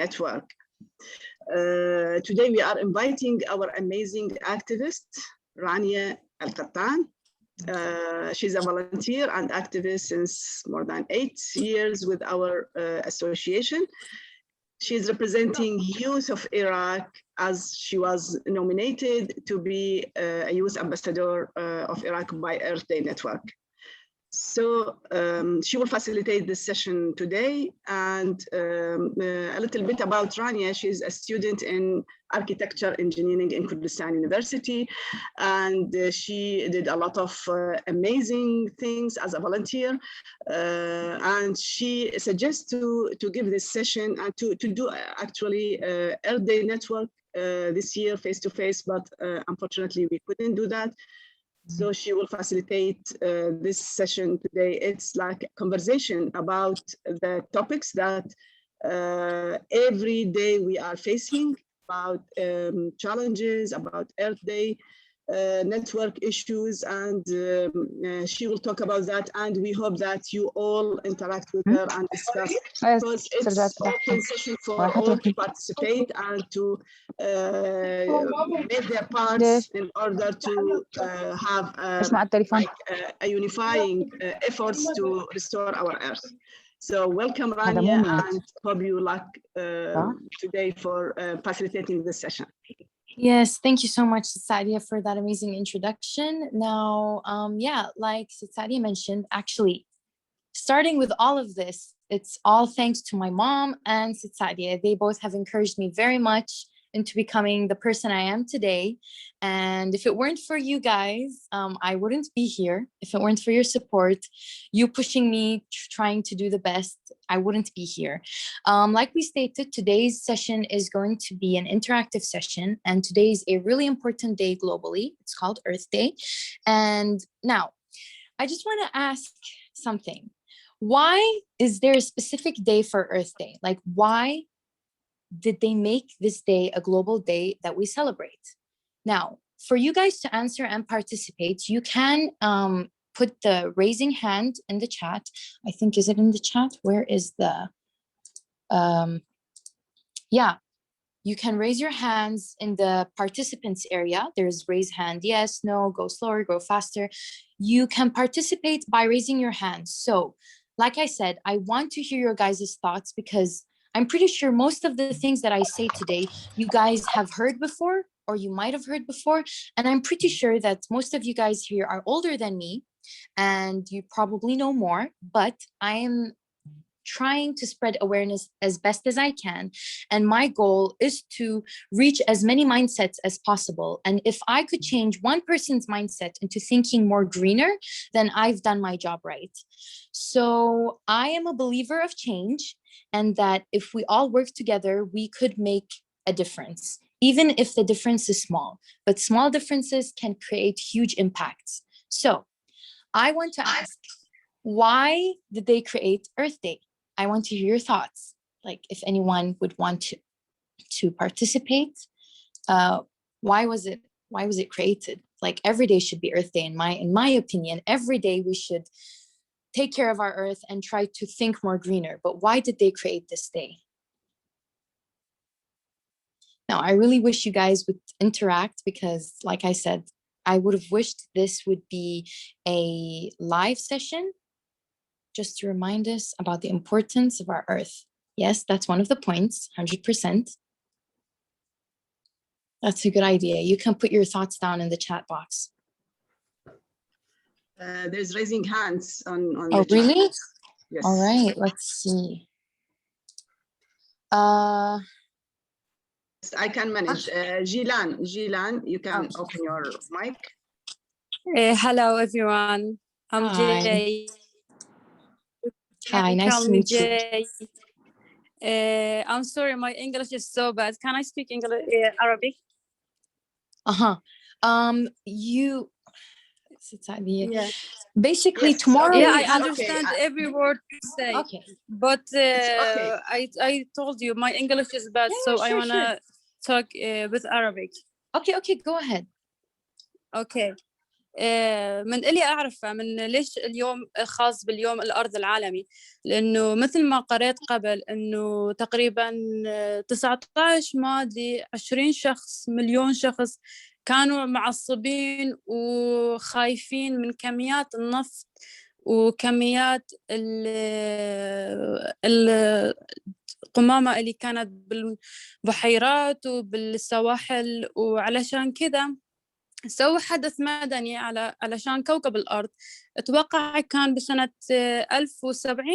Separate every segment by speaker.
Speaker 1: network. Today we are inviting our amazing activist, Rania Al-Qattan. She's a volunteer and activist since more than 8 years with our association. She's representing youth of Iraq as she was nominated to be a youth ambassador of Iraq by Earth Day Network. So she will facilitate this session today, and a little bit about Rania. She's a student in architecture engineering in Kurdistan University, and she did a lot of amazing things as a volunteer, and she suggests to give this session and to do actually Earth Day Network this year face-to-face, but unfortunately we couldn't do that. So she will facilitate this session today. It's like a conversation about the topics that every day we are facing, about challenges, about Earth Day network issues, and she will talk about that. And we hope that you all interact with her and discuss, because it's open session for all to participate and to make their parts in order to have a unifying efforts to restore our Earth. So welcome, Rania, and hope you luck today for facilitating this session.
Speaker 2: Yes, thank you so much, Sadia, for that amazing introduction. Now, yeah, like Sadia mentioned, actually, starting with all of this, it's all thanks to my mom and Sadia. They both have encouraged me very much into becoming the person I am today. And if it weren't for you guys, I wouldn't be here. If it weren't for your support, you pushing me, trying to do the best, I wouldn't be here. Like we stated, today's session is going to be an interactive session, and today is a really important day globally. It's called Earth Day. And now, I just want to ask something. Why is there a specific day for Earth Day? Like, why did they make this day a global day that we celebrate? Now, for you guys to answer and participate, you can put the raising hand in the chat. I think, is it in the chat? Where is the, yeah, you can raise your hands in the participants area. There's raise hand, yes, no, go slower, go faster. You can participate by raising your hands. So, like I said, I want to hear your guys' thoughts, because I'm pretty sure most of the things that I say today, you guys have heard before, or you might have heard before. And I'm pretty sure that most of you guys here are older than me, and you probably know more, but I am trying to spread awareness as best as I can. And my goal is to reach as many mindsets as possible. And if I could change one person's mindset into thinking more greener, then I've done my job right. So I am a believer of change, and that if we all work together, we could make a difference, even if the difference is small. But small differences can create huge impacts. So I want to ask, why did they create Earth Day? I want to hear your thoughts. Like, if anyone would want to participate, why was it created? Like, every day should be Earth Day in my opinion. Every day we should take care of our Earth and try to think more greener. But why did they create this day? Now, I really wish you guys would interact, because, like I said, I would have wished this would be a live session, just to remind us about the importance of our Earth. Yes, that's one of the points, 100%. That's a good idea. You can put your thoughts down in the chat box.
Speaker 1: There's raising hands on
Speaker 2: oh,
Speaker 1: the
Speaker 2: really?
Speaker 1: Chat. Yes.
Speaker 2: All right, let's see.
Speaker 1: I can manage. Gilan, you can open your mic.
Speaker 3: Hello, everyone. I'm
Speaker 2: Hi.
Speaker 3: Jay.
Speaker 2: Hi, nice to meet you.
Speaker 3: I'm sorry, my English is so bad. Can I speak English, Arabic?
Speaker 2: Yeah. Basically,
Speaker 1: yes,
Speaker 2: tomorrow.
Speaker 3: Yeah, I understand every word you say.
Speaker 2: Okay.
Speaker 3: But
Speaker 1: okay.
Speaker 3: I told you my English is bad,
Speaker 2: Yeah,
Speaker 3: so
Speaker 2: sure,
Speaker 3: I wanna talk with Arabic.
Speaker 2: Okay, go ahead.
Speaker 3: Okay. من اللي أعرفه من ليش اليوم خاص باليوم الأرض العالمي، لأنه مثل ما قرأت قبل أنه تقريبا 19 ما أدري 20 شخص مليون شخص كانوا معصبين وخايفين من كميات النفط وكميات القمامة اللي كانت بالبحيرات وبالسواحل، وعلشان كذا سووا حدث مدني علشان كوكب الأرض. أتوقع كان بسنة 1070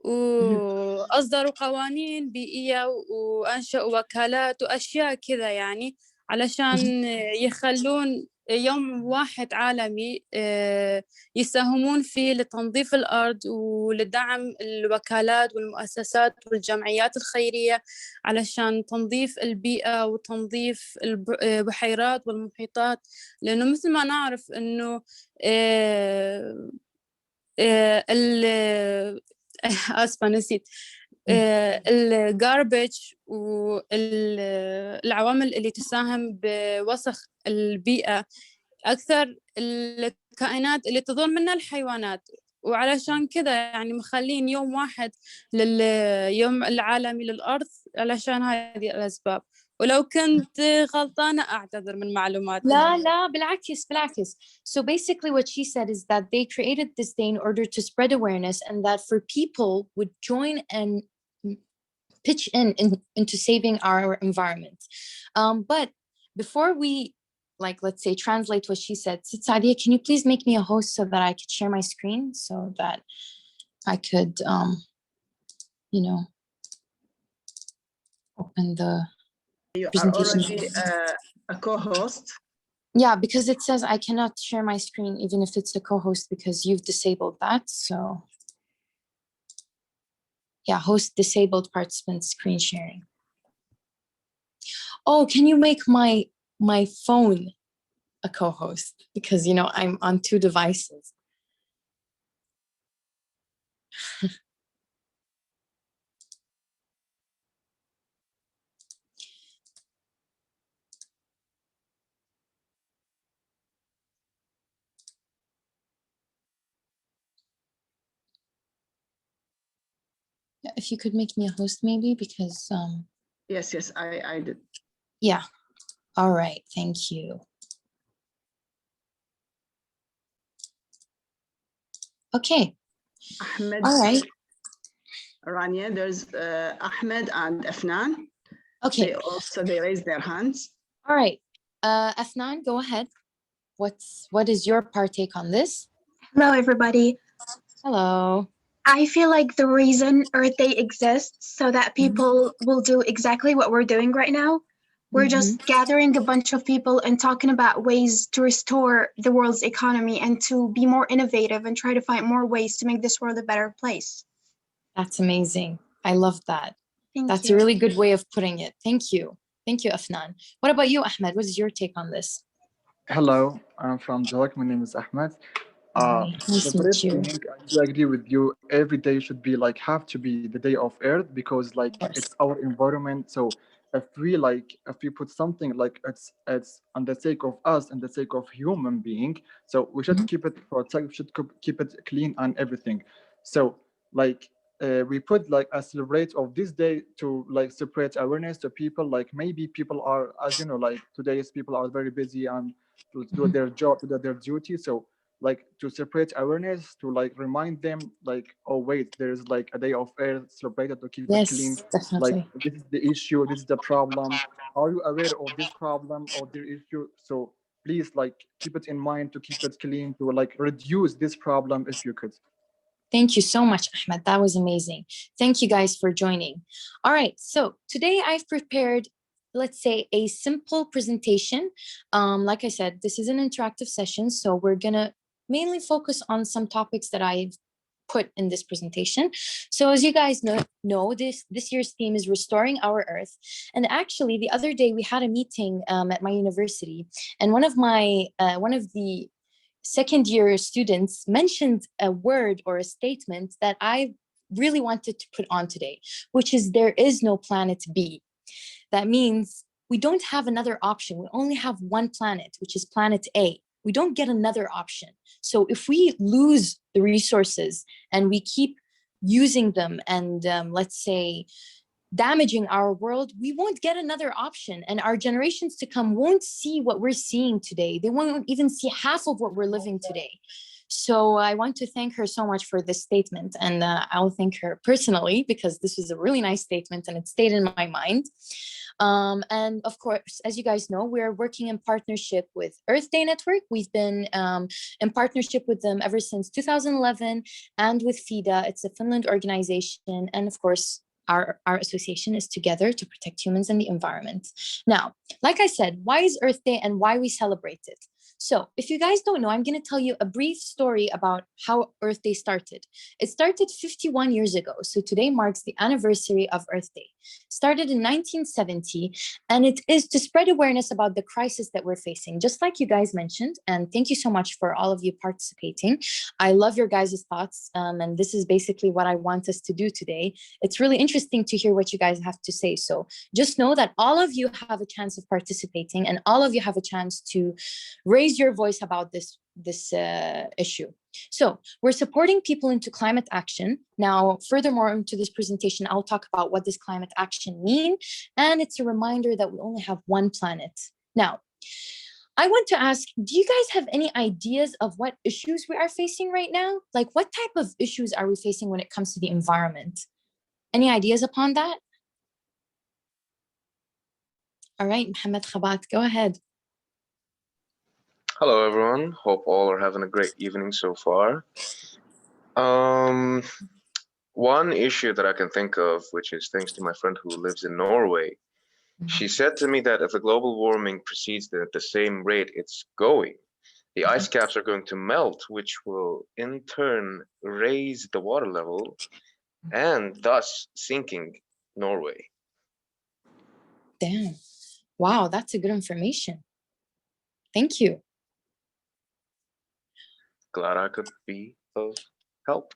Speaker 3: وأصدروا قوانين بيئية وأنشأوا وكالات وأشياء كذا يعني علشان يخلون يوم واحد عالمي يساهمون فيه لتنظيف الأرض ولدعم الوكالات والمؤسسات والجمعيات الخيرية علشان تنظيف البيئة وتنظيف البحيرات والمحيطات، لأنه مثل ما نعرف أنه آسفة نسيت الجاربج والعوامل اللي تساهم بوسخ البيئة أكثر الكائنات اللي تظل منها الحيوانات، وعلشان كذا يعني مخلين يوم واحد لليوم العالمي للأرض علشان هذه الأسباب. ولو كنت غلطانة أعتذر من معلوماتي.
Speaker 2: لا بالعكس. So basically what she said is that they created this day in order to spread awareness and that for people would join and pitch into saving our environment. But before we let's say translate what she said, Sadia, can you please make me a host so that I could share my screen so that I could open the
Speaker 1: You are
Speaker 2: presentation.
Speaker 1: already a co-host.
Speaker 2: Yeah, because it says I cannot share my screen even if it's a co-host because you've disabled that. So yeah, host disabled participant screen sharing. Oh, can you make my phone a co-host? Because I'm on 2 devices. If you could make me a host maybe because
Speaker 1: Yes, I did.
Speaker 2: yeah. All right, thank you. Okay.
Speaker 1: Ahmed.
Speaker 2: All right.
Speaker 1: Rania, there's Ahmed and Afnan.
Speaker 2: Okay.
Speaker 1: They raised their hands.
Speaker 2: All right. Afnan, go ahead. What is your partake on this?
Speaker 4: Hello, everybody.
Speaker 2: Hello.
Speaker 4: I feel like the reason Earth Day exists so that people will do exactly what we're doing right now. We're just gathering a bunch of people and talking about ways to restore the world's economy and to be more innovative and try to find more ways to make this world a better place.
Speaker 2: That's amazing. I love that. That's
Speaker 4: you.
Speaker 2: a really good way of putting it. Thank you. Thank you, Afnan. What about you, Ahmed? What is your take on this?
Speaker 5: Hello, I'm from Johak. My name is Ahmed.
Speaker 2: Nice to meet you.
Speaker 5: I do agree with you. Every day should be have to be the day of Earth because it's our environment. So if we put something it's on the sake of us and the sake of human being, so we should keep it protect. We should keep it clean and everything. So we put a celebrate of this day to separate awareness to people. Maybe people are, as you know, today's people are very busy and to do their job, to do their duty. So to separate awareness, to remind them oh wait, there's a day of Earth celebrated to keep it clean.
Speaker 2: Definitely.
Speaker 5: This is the issue, this is the problem. Are you aware of this problem or the issue? So please keep it in mind to keep it clean, to reduce this problem if you could.
Speaker 2: Thank you so much, Ahmed. That was amazing. Thank you guys for joining. All right, so today I've prepared, let's say, a simple presentation. Like I said, this is an interactive session, so we're gonna mainly focus on some topics that I've put in this presentation. So as you guys know, this year's theme is Restoring Our Earth. And actually, the other day we had a meeting at my university, and one of the second-year students mentioned a word or a statement that I really wanted to put on today, which is there is no planet B. That means we don't have another option. We only have one planet, which is planet A. We don't get another option. So if we lose the resources and we keep using them and let's say damaging our world, we won't get another option. And our generations to come won't see what we're seeing today. They won't even see half of what we're living today. So I want to thank her so much for this statement. And I'll thank her personally because this was a really nice statement and it stayed in my mind. And of course, as you guys know, we're working in partnership with Earth Day Network. We've been in partnership with them ever since 2011 and with FIDA. It's a Finland organization. And of course, our association is together to protect humans and the environment. Now, like I said, why is Earth Day and why we celebrate it? So if you guys don't know, I'm going to tell you a brief story about how Earth Day started. It started 51 years ago. So today marks the anniversary of Earth Day. Started in 1970, and it is to spread awareness about the crisis that we're facing, just like you guys mentioned. And thank you so much for all of you participating. I love your guys' thoughts, and this is basically what I want us to do today. It's really interesting to hear what you guys have to say. So just know that all of you have a chance of participating, and all of you have a chance to raise your voice about this issue. So we're supporting people into climate action. Now, furthermore, into this presentation, I'll talk about what does climate action mean. And it's a reminder that we only have one planet. Now, I want to ask, do you guys have any ideas of what issues we are facing right now? Like what type of issues are we facing when it comes to the environment? Any ideas upon that? All right, Mohammed Khabat, go ahead.
Speaker 6: Hello, everyone. Hope all are having a great evening so far. One issue that I can think of, which is thanks to my friend who lives in Norway, she said to me that if the global warming proceeds at the same rate it's going, the ice caps are going to melt, which will in turn raise the water level and thus sinking Norway.
Speaker 2: Damn. Wow, that's a good information. Thank you.
Speaker 6: Glad I could be of help.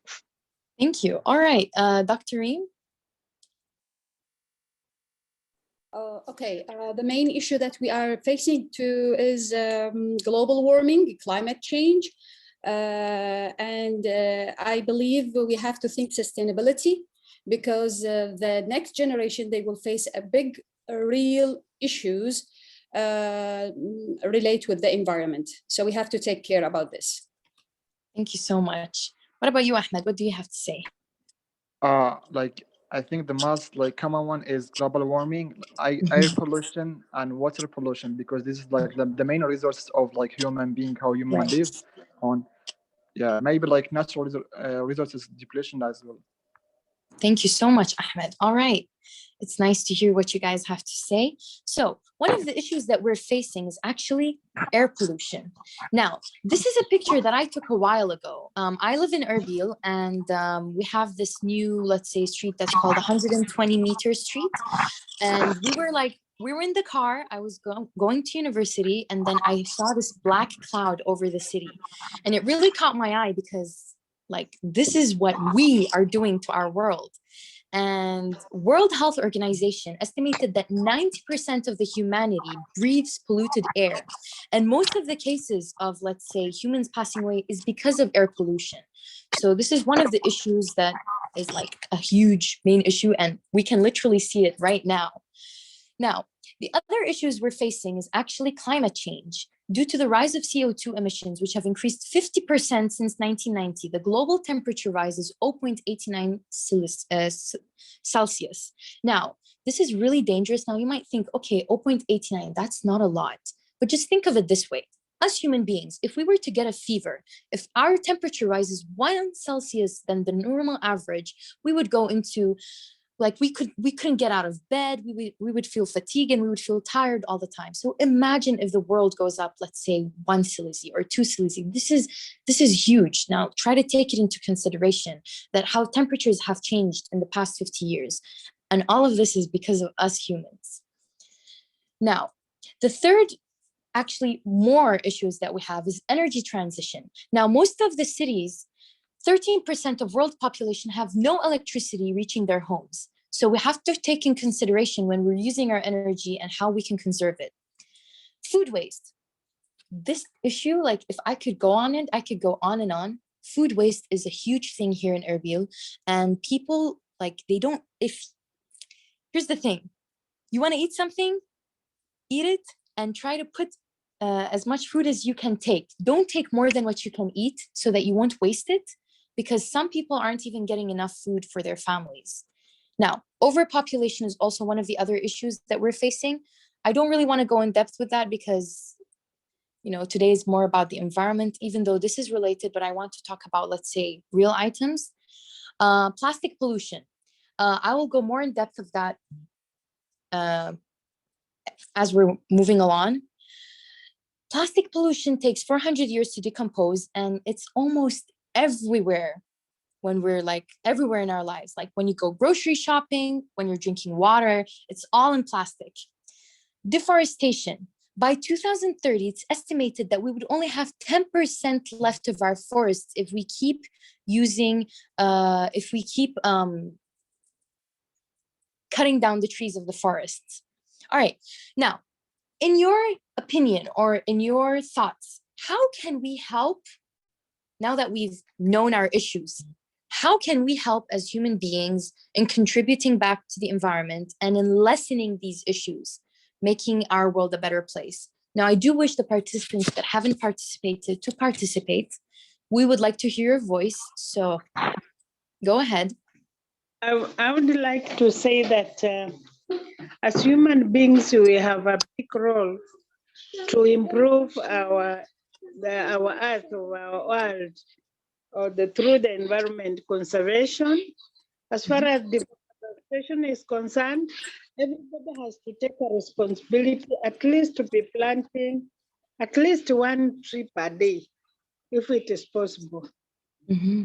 Speaker 2: Thank you. All right, Dr. Reem.
Speaker 7: Okay, the main issue that we are facing is global warming, climate change. And I believe we have to think sustainability because the next generation, they will face a big, real issues relate with the environment. So we have to take care about this.
Speaker 2: Thank you so much. What about you, Ahmed? What do you have to say?
Speaker 5: Like I think the most common one is global warming, air pollution and water pollution, because this is like the main resources of human being, how human live on. Yeah, maybe natural resources depletion as well.
Speaker 2: Thank you so much, Ahmed. All right. It's nice to hear what you guys have to say. So one of the issues that we're facing is actually air pollution. Now, this is a picture that I took a while ago. I live in Erbil, and we have this new, let's say, street that's called 120-meter street. And we were in the car. I was going to university, and then I saw this black cloud over the city. And it really caught my eye because this is what we are doing to our world. And World Health Organization estimated that 90% of the humanity breathes polluted air. And most of the cases of, let's say, humans passing away is because of air pollution. So this is one of the issues that is a huge main issue, and we can literally see it right now. Now, the other issues we're facing is actually climate change. Due to the rise of CO2 emissions, which have increased 50% since 1990, the global temperature rise is 0.89 Celsius. Now, this is really dangerous. Now, you might think, okay, 0.89, that's not a lot. But just think of it this way. Us human beings, if we were to get a fever, if our temperature rises 1 Celsius than the normal average, we would go into we couldn't get out of bed. We would feel fatigued and we would feel tired all the time. So imagine if the world goes up, let's say 1 Celsius or 2 Celsius. This is huge. Now try to take it into consideration that how temperatures have changed in the past 50 years. And all of this is because of us humans. Now, the third actually more issues that we have is energy transition. Now, most of the cities, 13% of world population have no electricity reaching their homes. So we have to take in consideration when we're using our energy and how we can conserve it. Food waste. this issue, like if I could go on it, I could go on and on. Food waste is a huge thing here in Erbil, and people like they don't. If here's the thing, you want to eat something, eat it, and try to put as much food as you can take. Don't take more than what you can eat so that you won't waste it, because some people aren't even getting enough food for their families. Now, overpopulation is also one of the other issues that we're facing. I don't really want to go in depth with that because, you know, today is more about the environment, even though this is related, but I want to talk about, let's say, real items. Plastic pollution. I will go more in depth of that as we're moving along. Plastic pollution takes 400 years to decompose, and it's almost everywhere when we're like everywhere in our lives. Like when you go grocery shopping, when you're drinking water, it's all in plastic. Deforestation. By 2030, it's estimated that we would only have 10% left of our forests if we keep using, cutting down the trees of the forests. All right, now, in your opinion or in your thoughts, how can we help now that we've known our issues? How can we help as human beings in contributing back to the environment and in lessening these issues, making our world a better place? Now, I do wish the participants that haven't participated to participate. We would like to hear your voice, so go ahead.
Speaker 8: I would like to say that as human beings, we have a big role to improve our earth, our world, or through the environment conservation. As far as deforestation is concerned, everybody has to take a responsibility, at least to be planting at least 1 tree per day, if it is possible.
Speaker 2: Mm-hmm.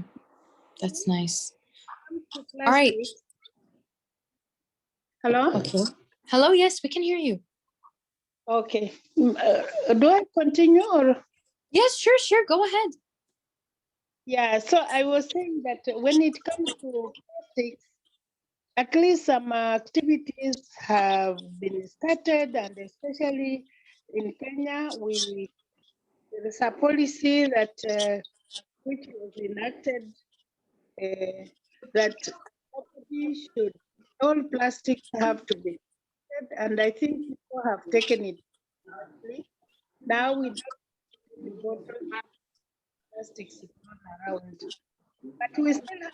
Speaker 2: That's nice. All right.
Speaker 8: Hello?
Speaker 2: Okay. Hello, yes, we can hear you.
Speaker 8: Okay. Do I continue or?
Speaker 2: Yes, sure, go ahead.
Speaker 8: Yeah, so I was saying that when it comes to plastics, at least some activities have been started, and especially in Kenya, there is a policy that which was enacted that all plastics have to be treated, and I think people have taken it seriously. Now we don't plastics is not around, but we still have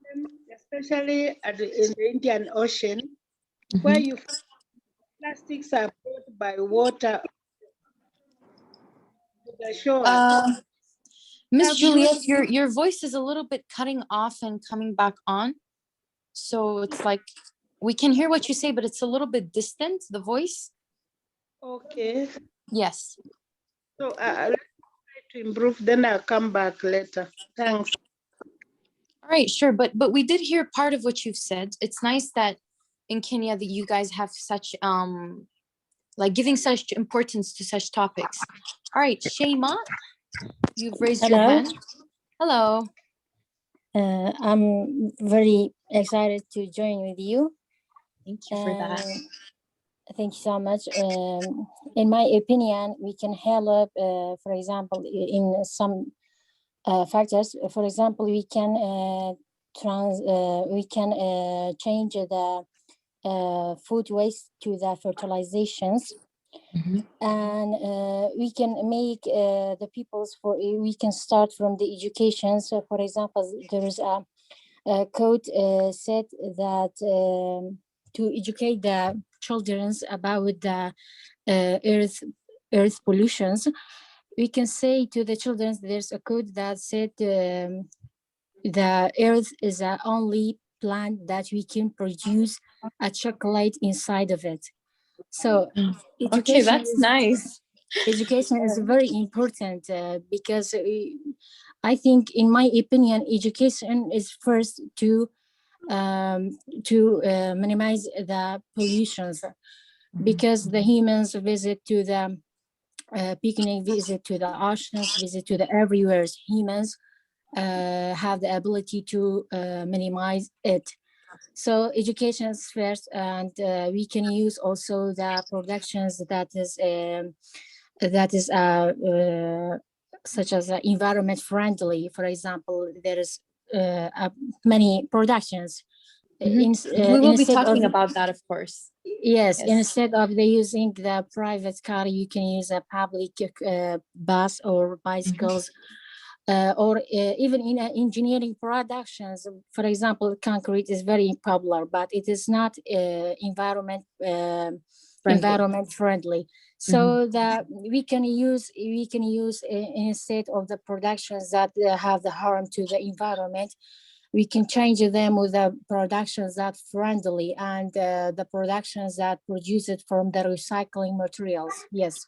Speaker 8: them, especially in the Indian Ocean, where you find plastics are brought by water to the shore.
Speaker 2: Miss Juliet, your voice is a little bit cutting off and coming back on. So it's like we can hear what you say, but it's a little bit distant, the voice.
Speaker 8: Okay.
Speaker 2: Yes.
Speaker 8: So I'll try to improve, then I'll come back later. Thanks.
Speaker 2: All right, sure. But we did hear part of what you've said. It's nice that in Kenya that you guys have such like giving such importance to such topics. All right, Shema, you've raised your hand. Hello.
Speaker 9: I'm very excited to join with you.
Speaker 2: Thank you for that.
Speaker 9: Thank you so much. In my opinion, we can help, for example, in some factors. For example, we can change the food waste to the fertilizations. And we can make the people's we can start from the education. So for example, there is a code said that to educate the children about the earth pollutions, we can say to the children, there's a code that said the earth is the only plant that we can produce a chocolate inside of it. So
Speaker 2: okay, that's nice.
Speaker 9: Education is very important because I think, in my opinion, education is first to minimize the pollutions, because the humans visit to the picnic, visit to the oceans, visit to the everywhere. Humans have the ability to minimize it. So education is first, and we can use also the productions that is that is such as environment friendly. For example, there is many productions.
Speaker 2: We will be
Speaker 9: Instead
Speaker 2: talking
Speaker 9: of,
Speaker 2: about that, of course.
Speaker 9: yes,
Speaker 2: Yes.
Speaker 9: instead of using the private car, you can use a public bus or bicycles. Or even in engineering productions, for example, concrete is very popular, but it is not environment friendly. So that we can use instead of the productions that have the harm to the environment, we can change them with the productions that friendly and the productions that produce it from the recycling materials. Yes.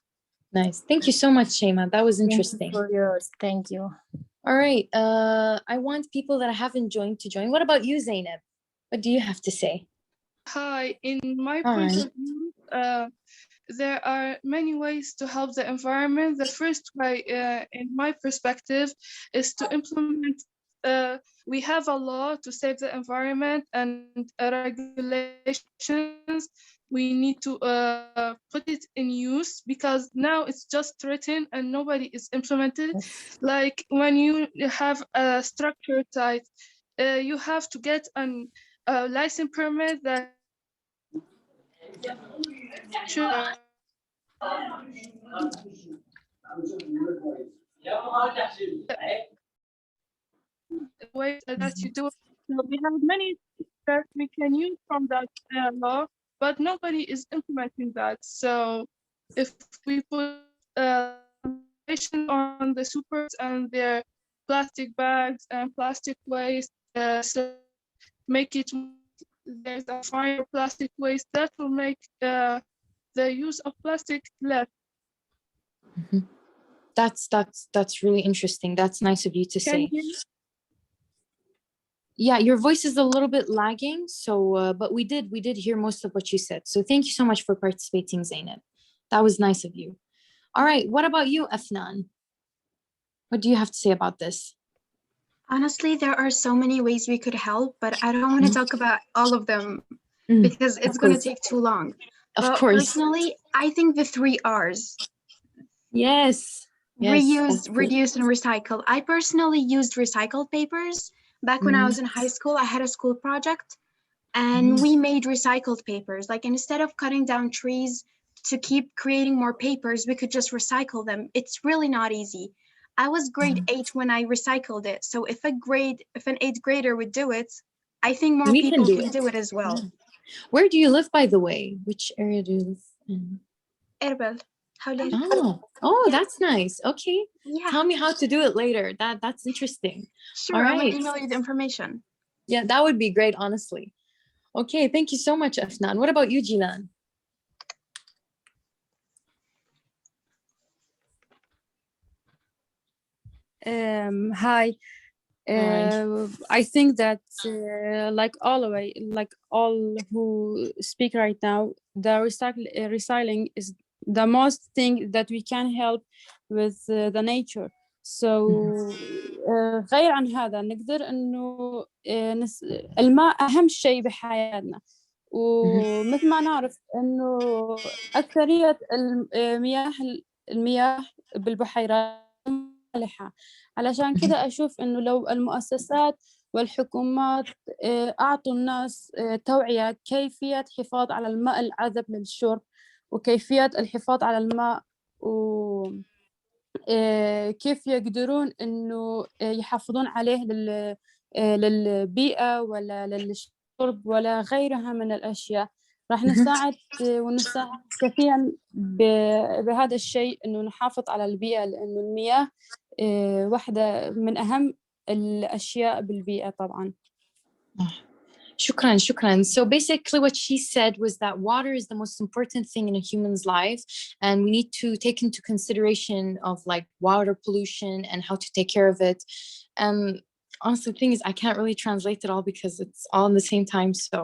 Speaker 2: Nice. Thank you so much, Shema. That was interesting.
Speaker 9: Thank you for yours. Thank you.
Speaker 2: All right. I want people that I haven't joined to join. What about you, Zainab? What do you have to say?
Speaker 10: Hi. In my
Speaker 2: Hi.
Speaker 10: point of view, there are many ways to help the environment. The first way, in my perspective, is to implement. We have a law to save the environment and regulations. We need to put it in use, because now it's just written and nobody is implemented. Like when you have a structure site, you have to get a license permit that should way that you do it. So we have many that we can use from that law, but nobody is implementing that. So if we put on the supers and their plastic bags and plastic waste, so make it, there's a finer plastic waste, that will make the use of plastic less.
Speaker 2: That's really interesting. That's nice of you to
Speaker 10: Can
Speaker 2: say.
Speaker 10: you hear me?
Speaker 2: Yeah, your voice is a little bit lagging, so but we did hear most of what you said. So thank you so much for participating, Zainab. That was nice of you. All right, what about you, Afnan? What do you have to say about this?
Speaker 4: Honestly, there are so many ways we could help, but I don't want to talk about all of them because it's going to take too long.
Speaker 2: Of course.
Speaker 4: Personally, I think the 3 R's.
Speaker 2: Yes.
Speaker 4: Reuse, reduce, and recycle. I personally used recycled papers. Back when I was in high school, I had a school project and we made recycled papers. Like instead of cutting down trees to keep creating more papers, we could just recycle them. It's really not easy. I was grade 8 when I recycled it. So if an 8th grader would do it, I think more people can do it as well.
Speaker 2: Yeah. Where do you live, by the way? Which area do you live in?
Speaker 4: Erbil.
Speaker 2: Oh, that's nice. Okay.
Speaker 4: Yeah.
Speaker 2: Tell me how to do it later. That's interesting.
Speaker 4: Sure,
Speaker 2: All
Speaker 4: I'm
Speaker 2: right.
Speaker 4: gonna email you the information.
Speaker 2: Yeah, that would be great, honestly. Okay, thank you so much, Afnan. What about you, Jilan?
Speaker 3: Hi. I think that like all who speak right now, the recycling is the most thing that we can help with the nature. So غير عن هذا نقدر إنه الماء أهم شيء بحياتنا، ومثل ما نعرف إنه أكثرية المياه بالبحيرات مالحة. علشان كذا أشوف إنه لو المؤسسات والحكومات أعطوا الناس توعية كيفية الحفاظ على الماء العذب للشرب وكيفية الحفاظ على الماء كيف يقدرون إنه يحافظون عليه للبيئة ولا للشرب ولا غيرها من الأشياء، راح نساعد ونساعد كثيرا بهذا الشيء إنه نحافظ على البيئة، لأنه المياه واحدة من أهم الأشياء بالبيئة طبعا.
Speaker 2: Shukran. So basically what she said was that water is the most important thing in a human's life, and we need to take into consideration of like water pollution and how to take care of it. And honestly, the thing is, I can't really translate it all because it's all in the same time. So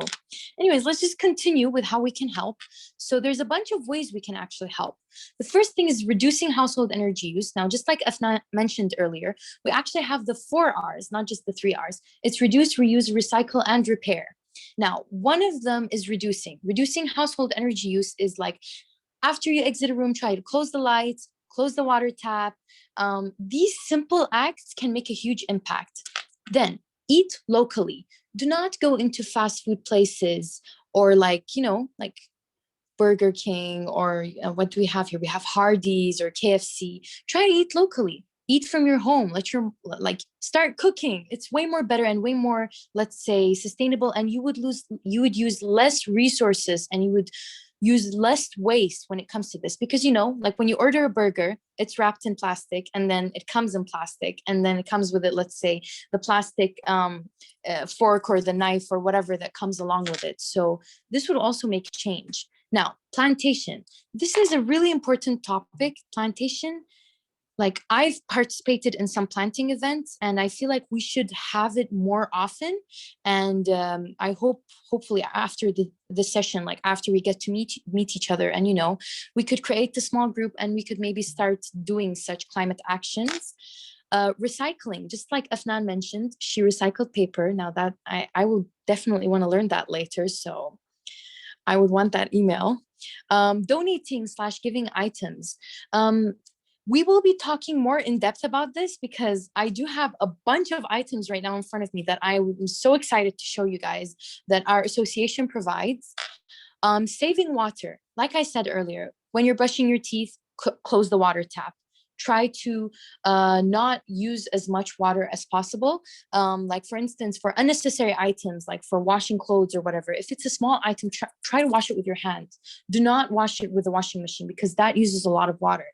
Speaker 2: anyways, let's just continue with how we can help. So there's a bunch of ways we can actually help. The first thing is reducing household energy use. Now, just like Afnan mentioned earlier, we actually have the 4 R's, not just the 3 R's. It's reduce, reuse, recycle, and repair. Now, one of them is reducing. Reducing household energy use is like, after you exit a room, try to close the lights, close the water tap. These simple acts can make a huge impact. Then eat locally. Do not go into fast food places or like Burger King or what do we have here? We have Hardee's or KFC. Try to eat locally. Eat from your home. Start cooking. It's way more better and way more, let's say, sustainable. And you would use less resources and you would use less waste when it comes to this, because like when you order a burger, it's wrapped in plastic and then it comes in plastic and then it comes with it, let's say, the plastic fork or the knife or whatever that comes along with it. So this would also make change. Now, plantation. This is a really important topic. Plantation. Like I've participated in some planting events and I feel like we should have it more often. And I hopefully after the session, like after we get to meet each other and, we could create a small group and we could maybe start doing such climate actions. Recycling, just like Afnan mentioned, she recycled paper. Now that I will definitely want to learn that later. So I would want that email. Donating/giving items. We will be talking more in depth about this because I do have a bunch of items right now in front of me that I'm so excited to show you guys that our association provides. Saving water. Like I said earlier, when you're brushing your teeth, close the water tap. Try to not use as much water as possible. Like for instance, for unnecessary items, like for washing clothes or whatever, if it's a small item, try to wash it with your hands. Do not wash it with a washing machine because that uses a lot of water.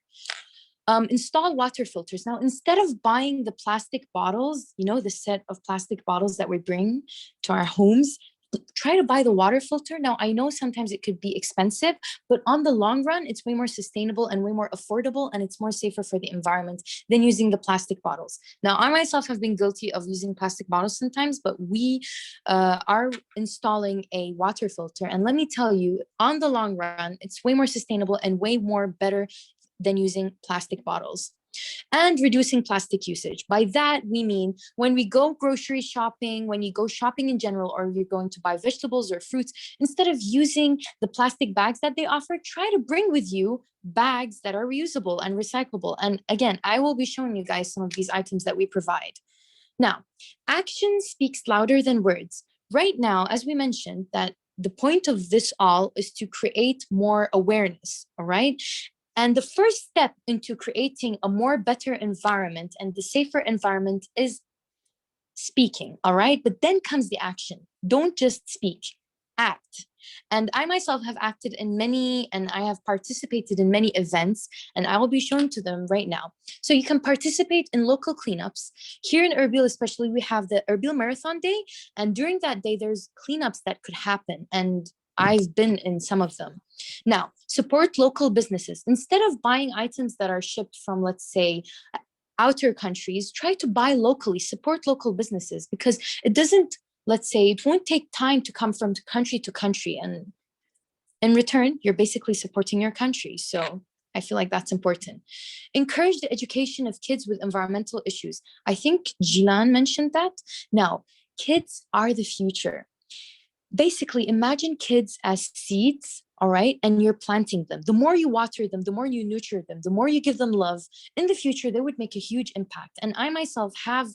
Speaker 2: Install water filters. Now, instead of buying the plastic bottles, the set of plastic bottles that we bring to our homes, try to buy the water filter. Now, I know sometimes it could be expensive, but on the long run, it's way more sustainable and way more affordable, and it's more safer for the environment than using the plastic bottles. Now, I myself have been guilty of using plastic bottles sometimes, but we are installing a water filter. And let me tell you, on the long run, it's way more sustainable and way more better than using plastic bottles. And reducing plastic usage. By that, we mean when we go grocery shopping, when you go shopping in general, or you're going to buy vegetables or fruits, instead of using the plastic bags that they offer, try to bring with you bags that are reusable and recyclable. And again, I will be showing you guys some of these items that we provide. Now, action speaks louder than words. Right now, as we mentioned, that the point of this all is to create more awareness, all right? And the first step into creating a more better environment and the safer environment is speaking, all right? But then comes the action. Don't just speak, act. And I myself have acted in many, and I have participated in many events, and I will be showing to them right now. So you can participate in local cleanups. Here in Erbil especially, we have the Erbil Marathon Day, and during that day, there's cleanups that could happen, and I've been in some of them. Now, support local businesses. Instead of buying items that are shipped from, let's say, outer countries, try to buy locally, support local businesses, because it doesn't, let's say, it won't take time to come from country to country. And in return, you're basically supporting your country. So I feel like that's important. Encourage the education of kids with environmental issues. I think Jilan mentioned that. Now, kids are the future. Basically, imagine kids as seeds, all right? And you're planting them. The more you water them, the more you nurture them, the more you give them love, in the future, they would make a huge impact. And I myself have,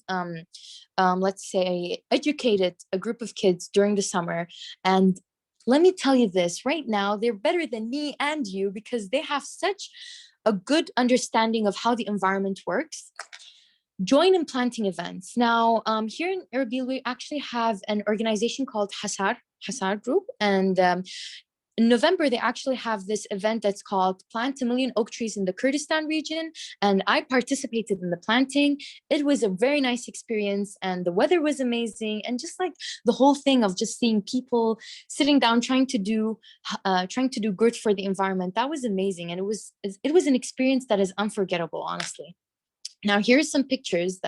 Speaker 2: let's say, educated a group of kids during the summer. And let me tell you this, right now, they're better than me and you because they have such a good understanding of how the environment works. Join in planting events. Now, here in Erbil, we actually have an organization called Hasar Group. And in November, they actually have this event that's called Plant a Million Oak Trees in the Kurdistan region. And I participated in the planting. It was a very nice experience and the weather was amazing. And just like the whole thing of just seeing people sitting down, trying to do good for the environment, that was amazing. And it was an experience that is unforgettable, honestly. Now, here's some pictures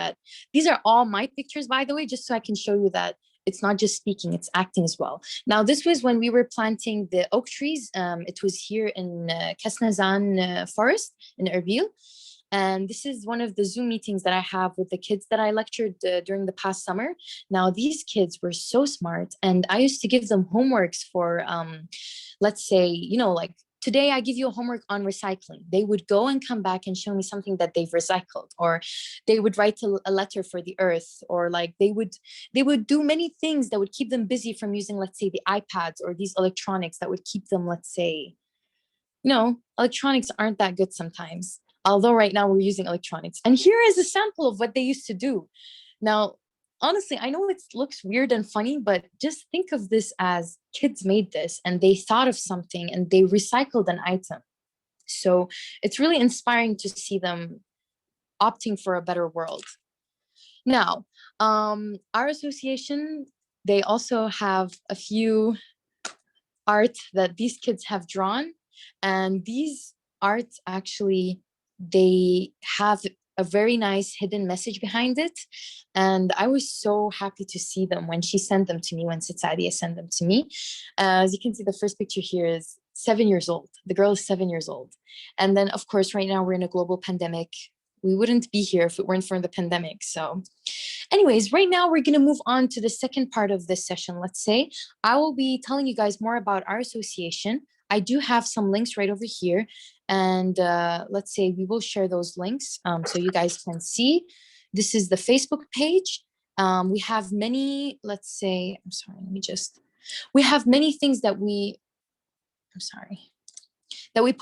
Speaker 2: these are all my pictures, by the way, just so I can show you that it's not just speaking, it's acting as well. Now, this was when we were planting the oak trees. It was here in Kasnazan forest in Erbil. And this is one of the Zoom meetings that I have with the kids that I lectured during the past summer. Now, these kids were so smart, and I used to give them homeworks for, let's say, like today I give you a homework on recycling. They would go and come back and show me something that they've recycled, or they would write a letter for the earth, or like they would do many things that would keep them busy from using, let's say, the iPads or these electronics that would keep them, let's say, electronics aren't that good sometimes, although right now we're using electronics. And here is a sample of what they used to do. Now, honestly, I know it looks weird and funny, but just think of this as kids made this and they thought of something and they recycled an item. So it's really inspiring to see them opting for a better world. Now, our association, they also have a few art that these kids have drawn. And these arts actually, they have a very nice hidden message behind it. And I was so happy to see them when she sent them to me, when Sadia sent them to me. As you can see, the first picture here is 7 years old. The girl is 7 years old. And then, of course, right now we're in a global pandemic. We wouldn't be here if it weren't for the pandemic. So anyways, right now we're going to move on to the second part of this session. Let's say I will be telling you guys more about our association. I do have some links right over here, and let's say we will share those links so you guys can see. This is the Facebook page. We have many, let's say, we have many things that we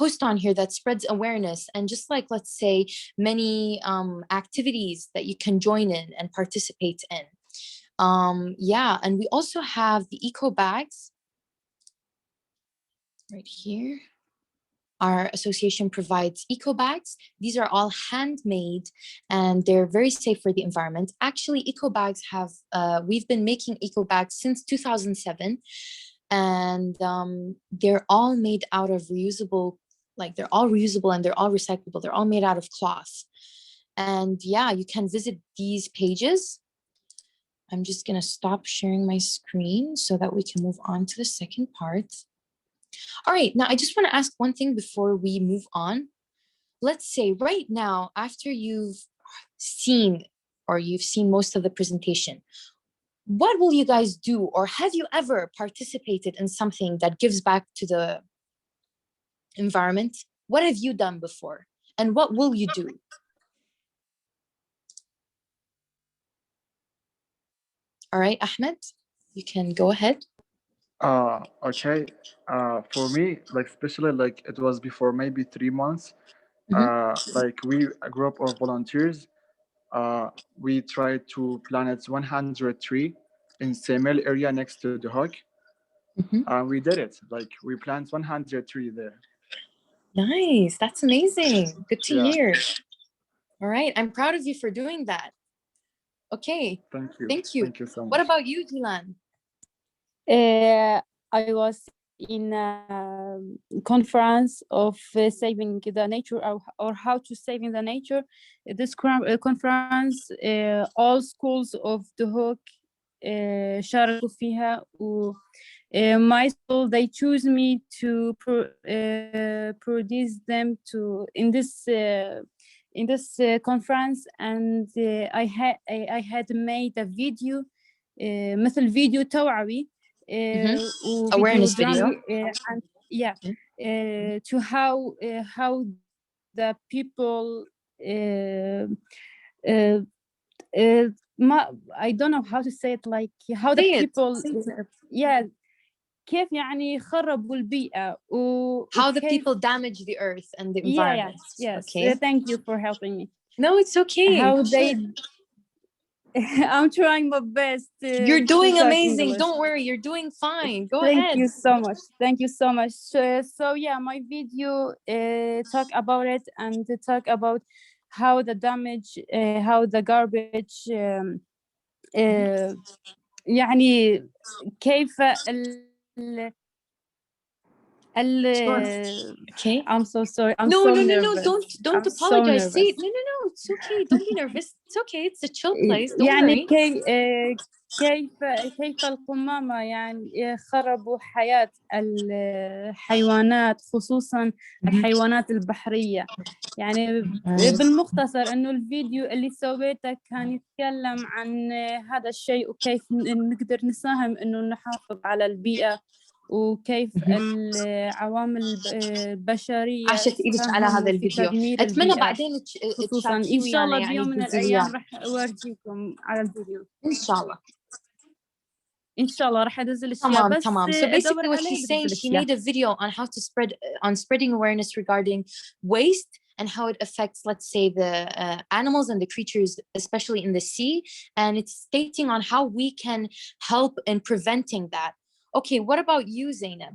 Speaker 2: post on here that spreads awareness, and just like, let's say, many activities that you can join in and participate in. Yeah, and we also have the eco bags. Right here, our association provides eco bags. These are all handmade and they're very safe for the environment. Actually, eco bags have, we've been making eco bags since 2007, and they're all made out of reusable, like they're all reusable and they're all recyclable. They're all made out of cloth. And yeah, you can visit these pages. I'm just gonna stop sharing my screen so that we can move on to the second part. All right, now I just want to ask one thing before we move on. Let's say right now, after you've seen most of the presentation, what will you guys do? Or have you ever participated in something that gives back to the environment? What have you done before? And what will you do? All right, Ahmed, you can go ahead.
Speaker 5: Okay. For me, like especially like it was before maybe 3 months. Like we, a group of volunteers, we tried to plant 100 trees in Semel area next to the Hague. We did it. Like we planted 100 trees there.
Speaker 2: Nice. That's amazing. Good to hear. All right. I'm proud of you for doing that. Okay.
Speaker 5: Thank you.
Speaker 2: Thank you.
Speaker 5: Thank you so much.
Speaker 2: What about you, Gilan?
Speaker 3: I was in a conference of saving the nature, or how to saving the nature. This conference, all schools of the Hague شاركوا فيها. My school, they choose me to produce them in this conference, and I had made a video مثل فيديو توعوي.
Speaker 2: Awareness video.
Speaker 3: To how the people I don't know how to say it, like how the people كيف يعني خربوا البيئة
Speaker 2: how the people damage the earth and the environment.
Speaker 3: Yes.
Speaker 2: Okay.
Speaker 3: Thank you for helping me.
Speaker 2: No, it's okay.
Speaker 3: How they I'm trying my best.
Speaker 2: You're doing amazing. English. Don't worry, you're doing fine. Go ahead.
Speaker 3: Thank you so much. Thank you so much. So yeah, my video talk about it, and talk about how the damage, how the garbage يعني كيف
Speaker 2: Okay.
Speaker 3: I'm so sorry. I'm
Speaker 2: no,
Speaker 3: so
Speaker 2: no,
Speaker 3: nervous.
Speaker 2: No, don't apologize. See, no, it's okay. Don't be nervous. It's okay. It's a chill place. Don't
Speaker 3: يعني
Speaker 2: worry.
Speaker 3: كيف القمامة يعني خربوا حياة الحيوانات، خصوصا الحيوانات البحرية. يعني بالمختصر إنه الفيديو اللي سويته كان يتكلم عن هذا الشيء، وكيف نقدر نساهم إنه نحافظ على البيئة وكيف العوامل البشرية
Speaker 2: عاشت ايدك على
Speaker 3: تساهم
Speaker 2: هذا
Speaker 3: في
Speaker 2: الفيديو.
Speaker 3: تدمير
Speaker 2: اتمنى
Speaker 3: البيئة.
Speaker 2: بعدين
Speaker 3: خصوصا إن
Speaker 2: تشاركيه
Speaker 3: شاء الله
Speaker 2: ويانا يعني
Speaker 3: بيوم من الأيام
Speaker 2: الفيديوهات
Speaker 3: راح أورجيكم على الفيديو.
Speaker 2: ان شاء الله.
Speaker 3: إن شاء الله راح أدز الأشياء، بس
Speaker 2: Tamam. So
Speaker 3: أدور
Speaker 2: basically what
Speaker 3: عليه
Speaker 2: she's
Speaker 3: بدز
Speaker 2: saying, she
Speaker 3: الأشياء.
Speaker 2: made a video on how to spreading awareness regarding waste and how it affects, let's say, the animals and the creatures, especially in the sea. And it's stating on how we can help in preventing that. Okay, what about you, Zainab?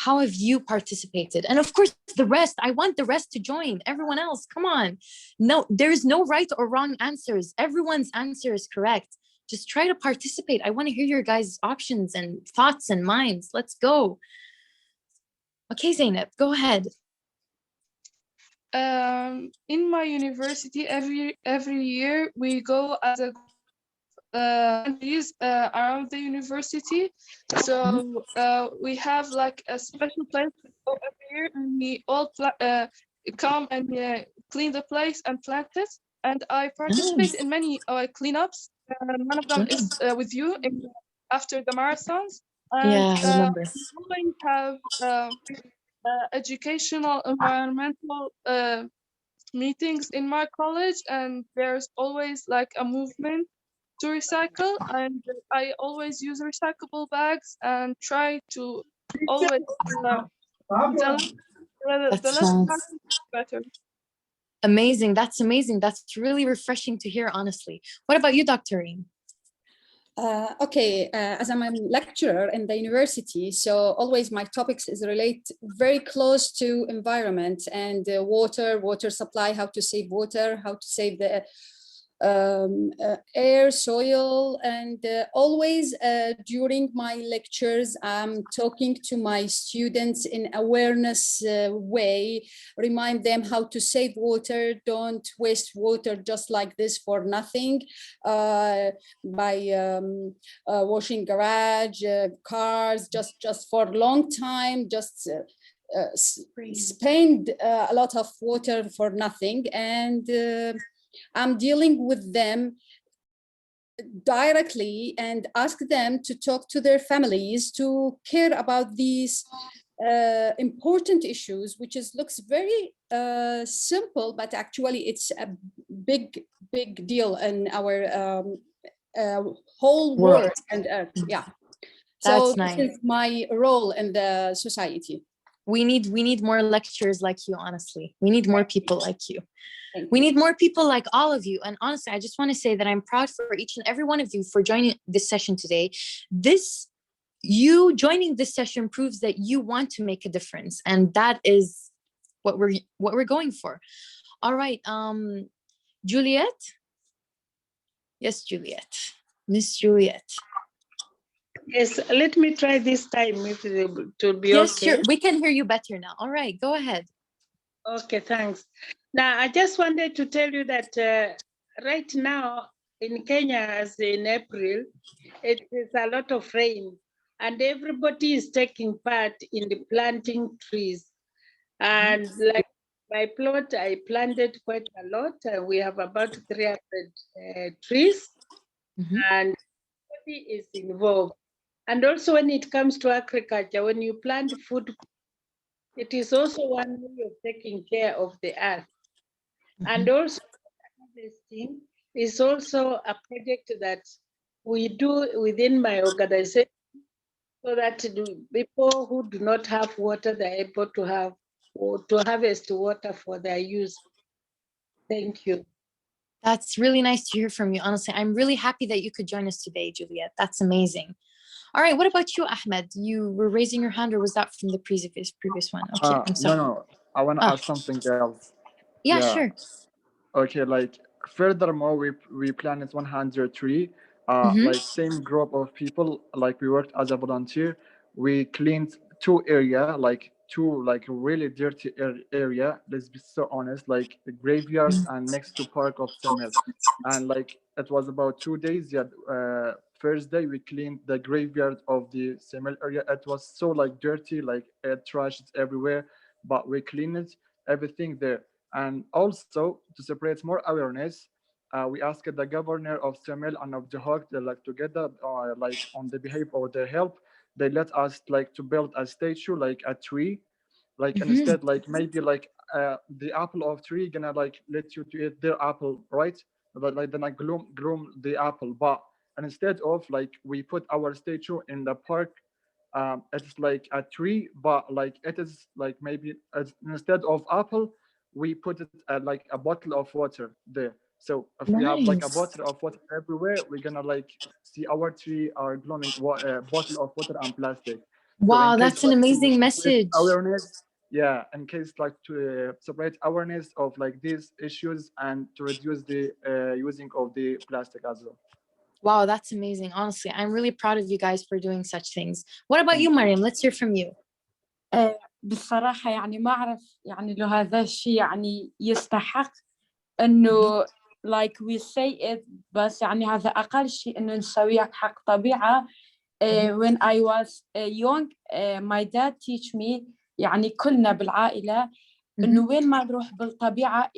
Speaker 2: How have you participated? And of course, the rest, I want the rest to join. Everyone else, come on. No, there's no right or wrong answers. Everyone's answer is correct. Just try to participate. I want to hear your guys' options and thoughts and minds. Let's go. Okay, Zainab, go ahead.
Speaker 10: In my university, every year we go as a around the university. So we have like a special place to go every year, and we all come and clean the place and plant it. And I participate in many cleanups. One of them is with you after the marathons. And
Speaker 2: Yeah, I remember.
Speaker 10: we always have educational, environmental meetings in my college, and there's always like a movement to recycle, and I always use recyclable bags and try to always the less plastic, better.
Speaker 2: Amazing. That's amazing. That's really refreshing to hear, honestly. What about you, Dr. Reem?
Speaker 7: As I'm a lecturer in the university, so always my topics is relate very close to environment and water supply, how to save water, how to save the air, soil, and always during my lectures, I'm talking to my students in awareness way, remind them how to save water, don't waste water just like this for nothing, by washing garage, cars, just for a long time, just spend a lot of water for nothing. And I'm dealing with them directly and ask them to talk to their families to care about these important issues, which looks very simple, but actually it's a big deal in our whole world and earth. Yeah.
Speaker 2: That's
Speaker 7: so
Speaker 2: nice.
Speaker 7: This is my role in the society.
Speaker 2: We need more lecturers like you, honestly. We need more people like you. We
Speaker 7: you.
Speaker 2: need more people like all of you. And honestly, I just want to say that I'm proud for each and every one of you for joining this session today. You joining this session proves that you want to make a difference. And that is what we're going for. All right, Juliet? Yes, Juliet. Miss Juliet.
Speaker 8: Yes, let me try this time if it will be
Speaker 2: yes,
Speaker 8: okay.
Speaker 2: Sure. We can hear you better now. All right, go ahead.
Speaker 8: Okay, thanks. Now, I just wanted to tell you that right now in Kenya, as in April, it is a lot of rain, and everybody is taking part in the planting trees. And like my plot, I planted quite a lot. We have about 300 trees, and everybody is involved. And also when it comes to agriculture, when you plant food, it is also one way of taking care of the earth. And also, harvesting is also a project that we do within my organization, so that people who do not have water, they're able to harvest water for their use. Thank you.
Speaker 2: That's really nice to hear from you, honestly. I'm really happy that you could join us today, Juliet. That's amazing. All right, what about you, Ahmed? You were raising your hand, or was that from the previous one? Okay, I'm sorry.
Speaker 5: No, I want to add something else.
Speaker 2: Yeah, sure.
Speaker 5: Okay, like furthermore, we planted 100 tree. Like same group of people, like we worked as a volunteer. We cleaned two really dirty area. Let's be so honest, like the graveyard and next to park of Semel. And like it was about 2 days. Yeah, first day we cleaned the graveyard of the Semel area. It was so like dirty, like trash is everywhere. But we cleaned everything there. And also to separate more awareness, we asked the governor of Semel and of Jahok like together, like on the behalf of their help, they let us like to build a statue, like a tree, like and
Speaker 2: Mhm.
Speaker 5: instead like maybe like the apple of tree gonna like let you to eat their apple, right? But like then I groom the apple, but and instead of like we put our statue in the park, it's like a tree, but like it is like maybe instead of apple, we put it like a bottle of water there. So if we have like a
Speaker 2: Nice.
Speaker 5: bottle of water everywhere, we're gonna like see our tree, our glowing bottle of water and plastic. So in
Speaker 2: Wow,
Speaker 5: case
Speaker 2: that's an
Speaker 5: like to
Speaker 2: amazing
Speaker 5: separate
Speaker 2: message.
Speaker 5: awareness, yeah, in case like to separate awareness of like these issues and to reduce the using of the plastic as well.
Speaker 2: Wow, that's amazing. Honestly, I'm really proud of you guys for doing such things. What about you,
Speaker 5: Thank you.
Speaker 2: Mariam? Let's hear from you.
Speaker 11: بصراحة يعني ما أعرف يعني لو هذا الشيء يعني يستحق إنه like we say it، بس يعني هذا أقل شيء إنه نسويه حق طبيعة. When I was young my dad teach me يعني كلنا بالعائلة إنه وين ما نروح بالطبيعة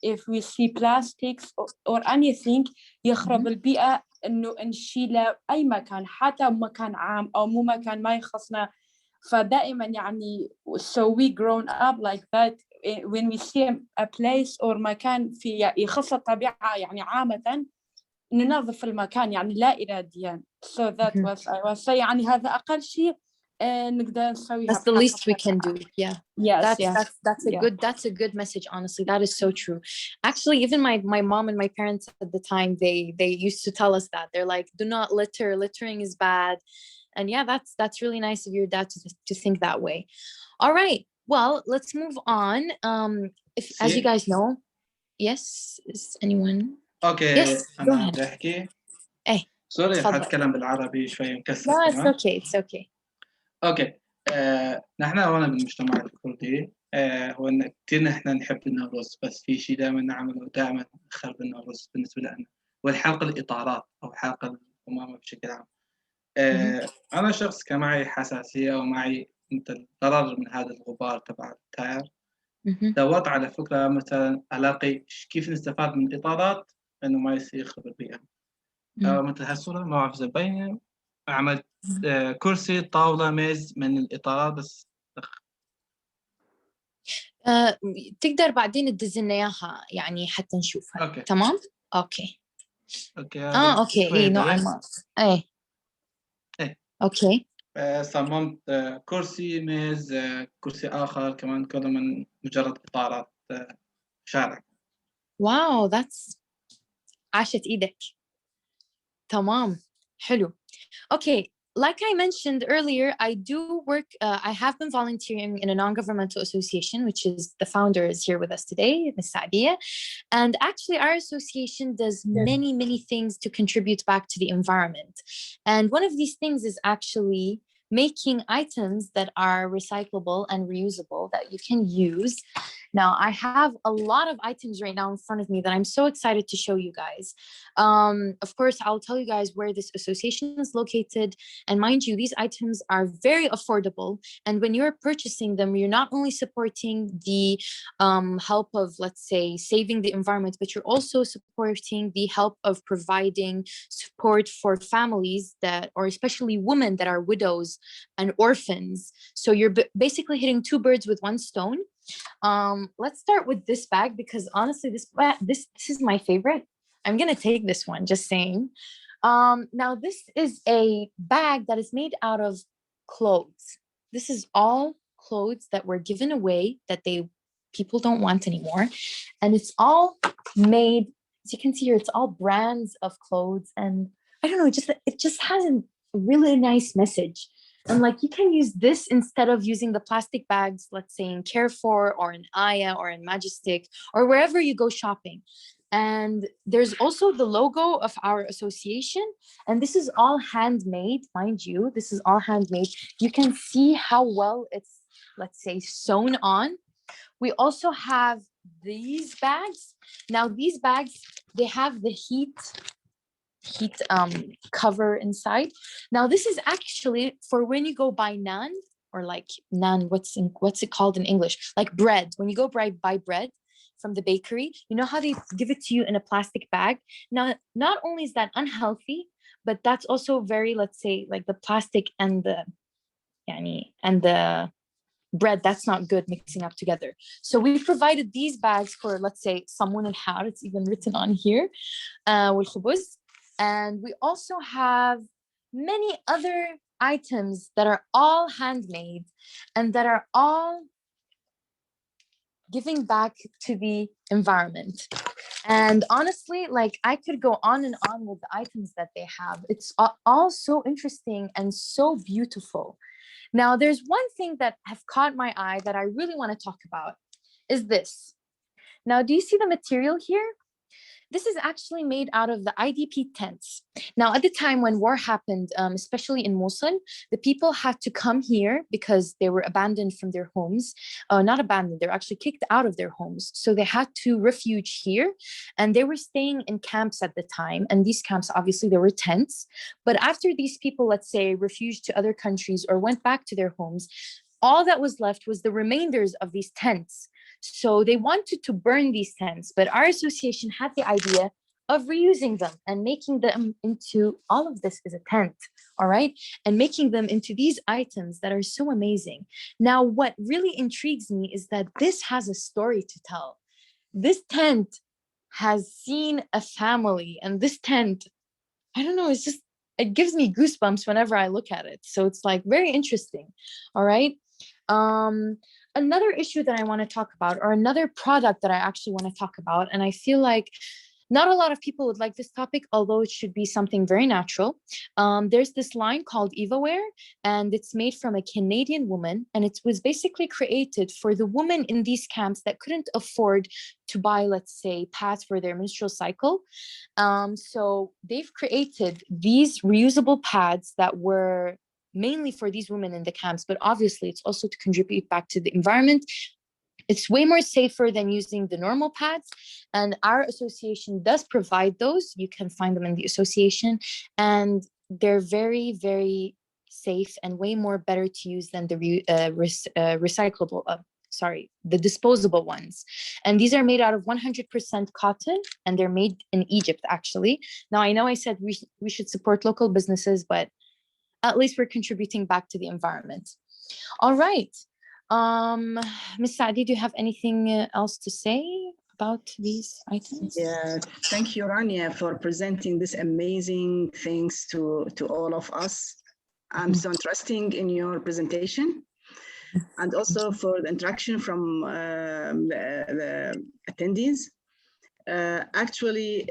Speaker 11: if we see plastics or anything يخرب البيئة، إنه نشيله أي مكان حتى مكان عام أو مو مكان ما يخصنا. فدائما يعني so we grown up like that when we see a place or مكان في يخص الطبيعة يعني عامة ننظف المكان يعني لا إراديا. So that was I was say يعني هذا أقل شيء نقدر نسويها.
Speaker 2: That's the least we can do. Yeah.
Speaker 11: Yes,
Speaker 2: That's a good message. Honestly, that is so true. Actually, even my mom and my parents at the time, they used to tell us that. They're like, do not litter. Littering is bad. And yeah, that's really nice of your dad to think that way. All right. Well, let's move on. As you guys know, yes, is anyone?
Speaker 12: اوكي
Speaker 2: Yes, go
Speaker 12: انا
Speaker 2: ahead.
Speaker 12: بدي احكي.
Speaker 2: ايه
Speaker 12: سوري
Speaker 2: تفضل.
Speaker 12: حتكلم بالعربي شوي مكسر.
Speaker 2: No, it's okay. It's okay.
Speaker 12: اوكي نحن هون بالمجتمع الكردي هو إن كثير نحن نحب النوروز، بس في شيء دائما نعمله دائما نخرب النوروز بالنسبه لنا، والحلق الاطارات او حلق القمامه بشكل عام. انا شخص كان معي حساسيه او معي مثل ضرر من هذا الغبار تبع التاير. دورت على فكره مثلا الاقي كيف نستفاد من الاطارات انه ما يصير يخرب البيئه. مثل هالصوره ما بعرف اذا مبينه، عملت كرسي طاوله ميز من الاطارات بس.
Speaker 2: تقدر بعدين تدزلنا اياها يعني حتى نشوفها.
Speaker 12: أوكي.
Speaker 2: تمام اوكي
Speaker 12: اوكي
Speaker 2: اوكي اي نوعا ما
Speaker 12: ايه
Speaker 2: اوكي.
Speaker 12: صممت كرسي ميز كرسي آخر كمان كله من مجرد إطارات شارع.
Speaker 2: واو that's عاشت ايدك. تمام حلو. Okay, like I mentioned earlier, I do work, I have been volunteering in a non-governmental association, which is the founder is here with us today, Ms. Sadia. And actually our association does many things to contribute back to the environment. And one of these things is actually making items that are recyclable and reusable that you can use. Now, I have a lot of items right now in front of me that I'm so excited to show you guys. Of course, I'll tell you guys where this association is located. And mind you, these items are very affordable. And when you're purchasing them, you're not only supporting the help of, let's say, saving the environment, but you're also supporting the help of providing support for families that, or especially women that are widows and orphans. So you're basically hitting two birds with one stone. Let's start with this bag because honestly, this is my favorite. I'm gonna take this one, just saying. Now this is a bag that is made out of clothes. This is all clothes that were given away that people don't want anymore. And it's all made, as you can see here, it's all brands of clothes. And I don't know, it just has a really nice message. And like you can use this instead of using the plastic bags, let's say in Carrefour or in Aya or in Majestic or wherever you go shopping. And there's also the logo of our association. And this is all handmade, mind you, this is all handmade. You can see how well it's, let's say, sewn on. We also have these bags. Now these bags, they have the heat cover inside. Now this is actually for when you go buy naan or like naan, what's it called in English? Like bread. When you go buy bread from the bakery, you know how they give it to you in a plastic bag? Now, not only is that unhealthy, but that's also very, let's say, like the plastic and the bread, that's not good mixing up together. So we provided these bags for, let's say, someone in Har, it's even written on here, والخبز. And we also have many other items that are all handmade and that are all giving back to the environment. And honestly, like I could go on and on with the items that they have. It's all so interesting and so beautiful. Now, there's one thing that have caught my eye that I really want to talk about is this. Now, do you see the material here? This is actually made out of the IDP tents. Now, at the time when war happened, especially in Mosul, the people had to come here because they were abandoned from their homes. Not abandoned, they're actually kicked out of their homes. So they had to refuge here, and they were staying in camps at the time. And these camps, obviously, there were tents. But after these people, let's say, refuged to other countries or went back to their homes, all that was left was the remainders of these tents. So they wanted to burn these tents, but our association had the idea of reusing them and making them into, all of this is a tent, all right? And making them into these items that are so amazing. Now, what really intrigues me is that this has a story to tell. This tent has seen a family, and this tent, I don't know, it's just, it gives me goosebumps whenever I look at it. So it's like very interesting, all right? Another issue that I want to talk about, or another product that I actually want to talk about, and I feel like not a lot of people would like this topic, although it should be something very natural. There's this line called EvaWear, and it's made from a Canadian woman, and it was basically created for the women in these camps that couldn't afford to buy, let's say, pads for their menstrual cycle. So they've created these reusable pads that were mainly for these women in the camps, but obviously it's also to contribute back to the environment. It's way more safer than using the normal pads, and our association does provide those. You can find them in the association, and they're very, very safe and way more better to use than the the disposable ones. And these are made out of 100% cotton, and they're made in Egypt, actually. Now, I know I said we should support local businesses, but at least we're contributing back to the environment. All right. Ms. Saadi, do you have anything else to say about these items?
Speaker 1: Yeah, thank you, Rania, for presenting this amazing things to all of us. I'm so interested in your presentation, and also for the interaction from the attendees. Actually,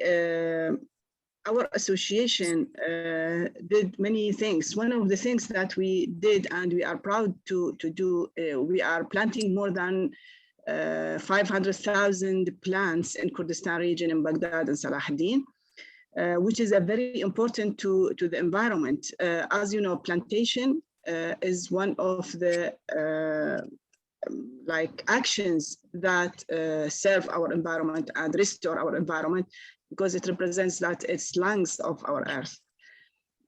Speaker 1: our association did many things. One of the things that we did, and we are proud to do, we are planting more than 500,000 plants in Kurdistan region in Baghdad and Salah ad-Din, which is a very important to the environment. As you know, plantation is one of the like actions that serve our environment and restore our environment, because it represents that it's lungs of our earth.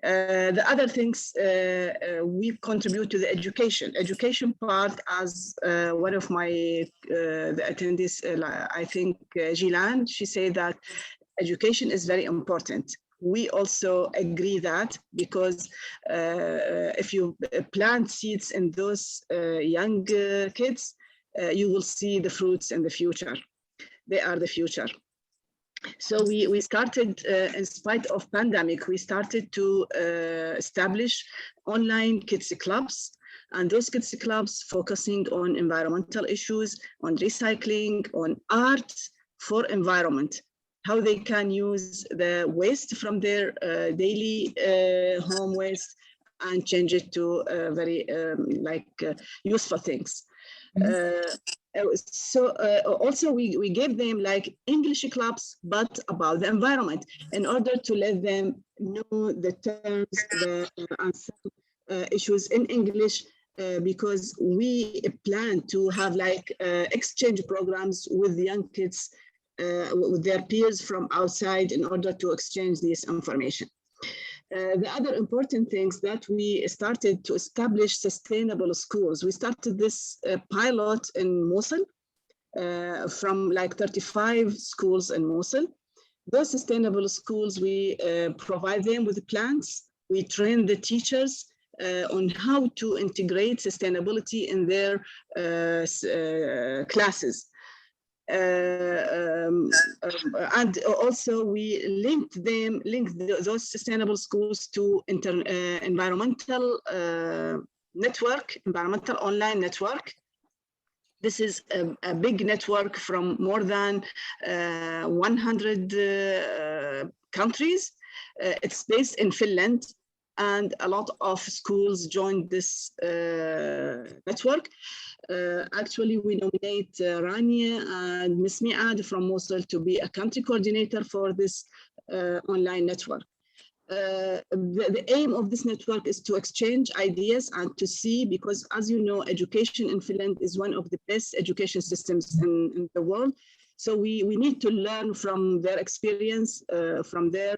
Speaker 1: The other things, we contribute to the education part, as one of my the attendees, I think Gilan, she said that education is very important. We also agree that, because if you plant seeds in those young kids, you will see the fruits in the future. They are the future. So we started, in spite of pandemic, we started to establish online kids clubs, and those kids clubs focusing on environmental issues, on recycling, on art for environment, how they can use the waste from their daily home waste and change it to very useful things. So also we gave them like English clubs, but about the environment, in order to let them know the terms and some issues in English, because we plan to have like exchange programs with the young kids, with their peers from outside, in order to exchange this information. The other important things that we started to establish sustainable schools. We started this pilot in Mosul from like 35 schools in Mosul. those sustainable schools, we provide them with plans. We train the teachers on how to integrate sustainability in their classes. And also we link those sustainable schools to environmental online network. This is a big network from more than 100 countries. It's based in Finland, and a lot of schools joined this network. Actually, we nominate Rania and Ms. Miad from Mosul to be a country coordinator for this online network. The aim of this network is to exchange ideas and to see, because as you know, education in Finland is one of the best education systems in the world. So we need to learn from their experience, from their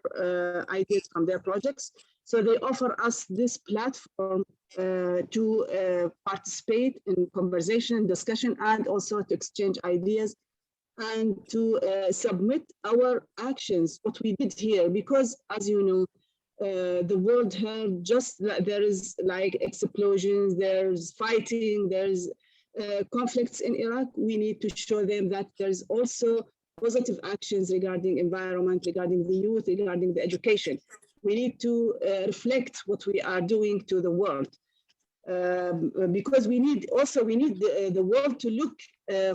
Speaker 1: ideas, from their projects. So they offer us this platform to participate in conversation and discussion, and also to exchange ideas and to submit our actions, what we did here, because as you know, the world heard just that there is like explosions, there's fighting, there's conflicts in Iraq. We need to show them that there's also positive actions regarding environment, regarding the youth, regarding the education. We need to reflect what we are doing to the world, because we need the world to look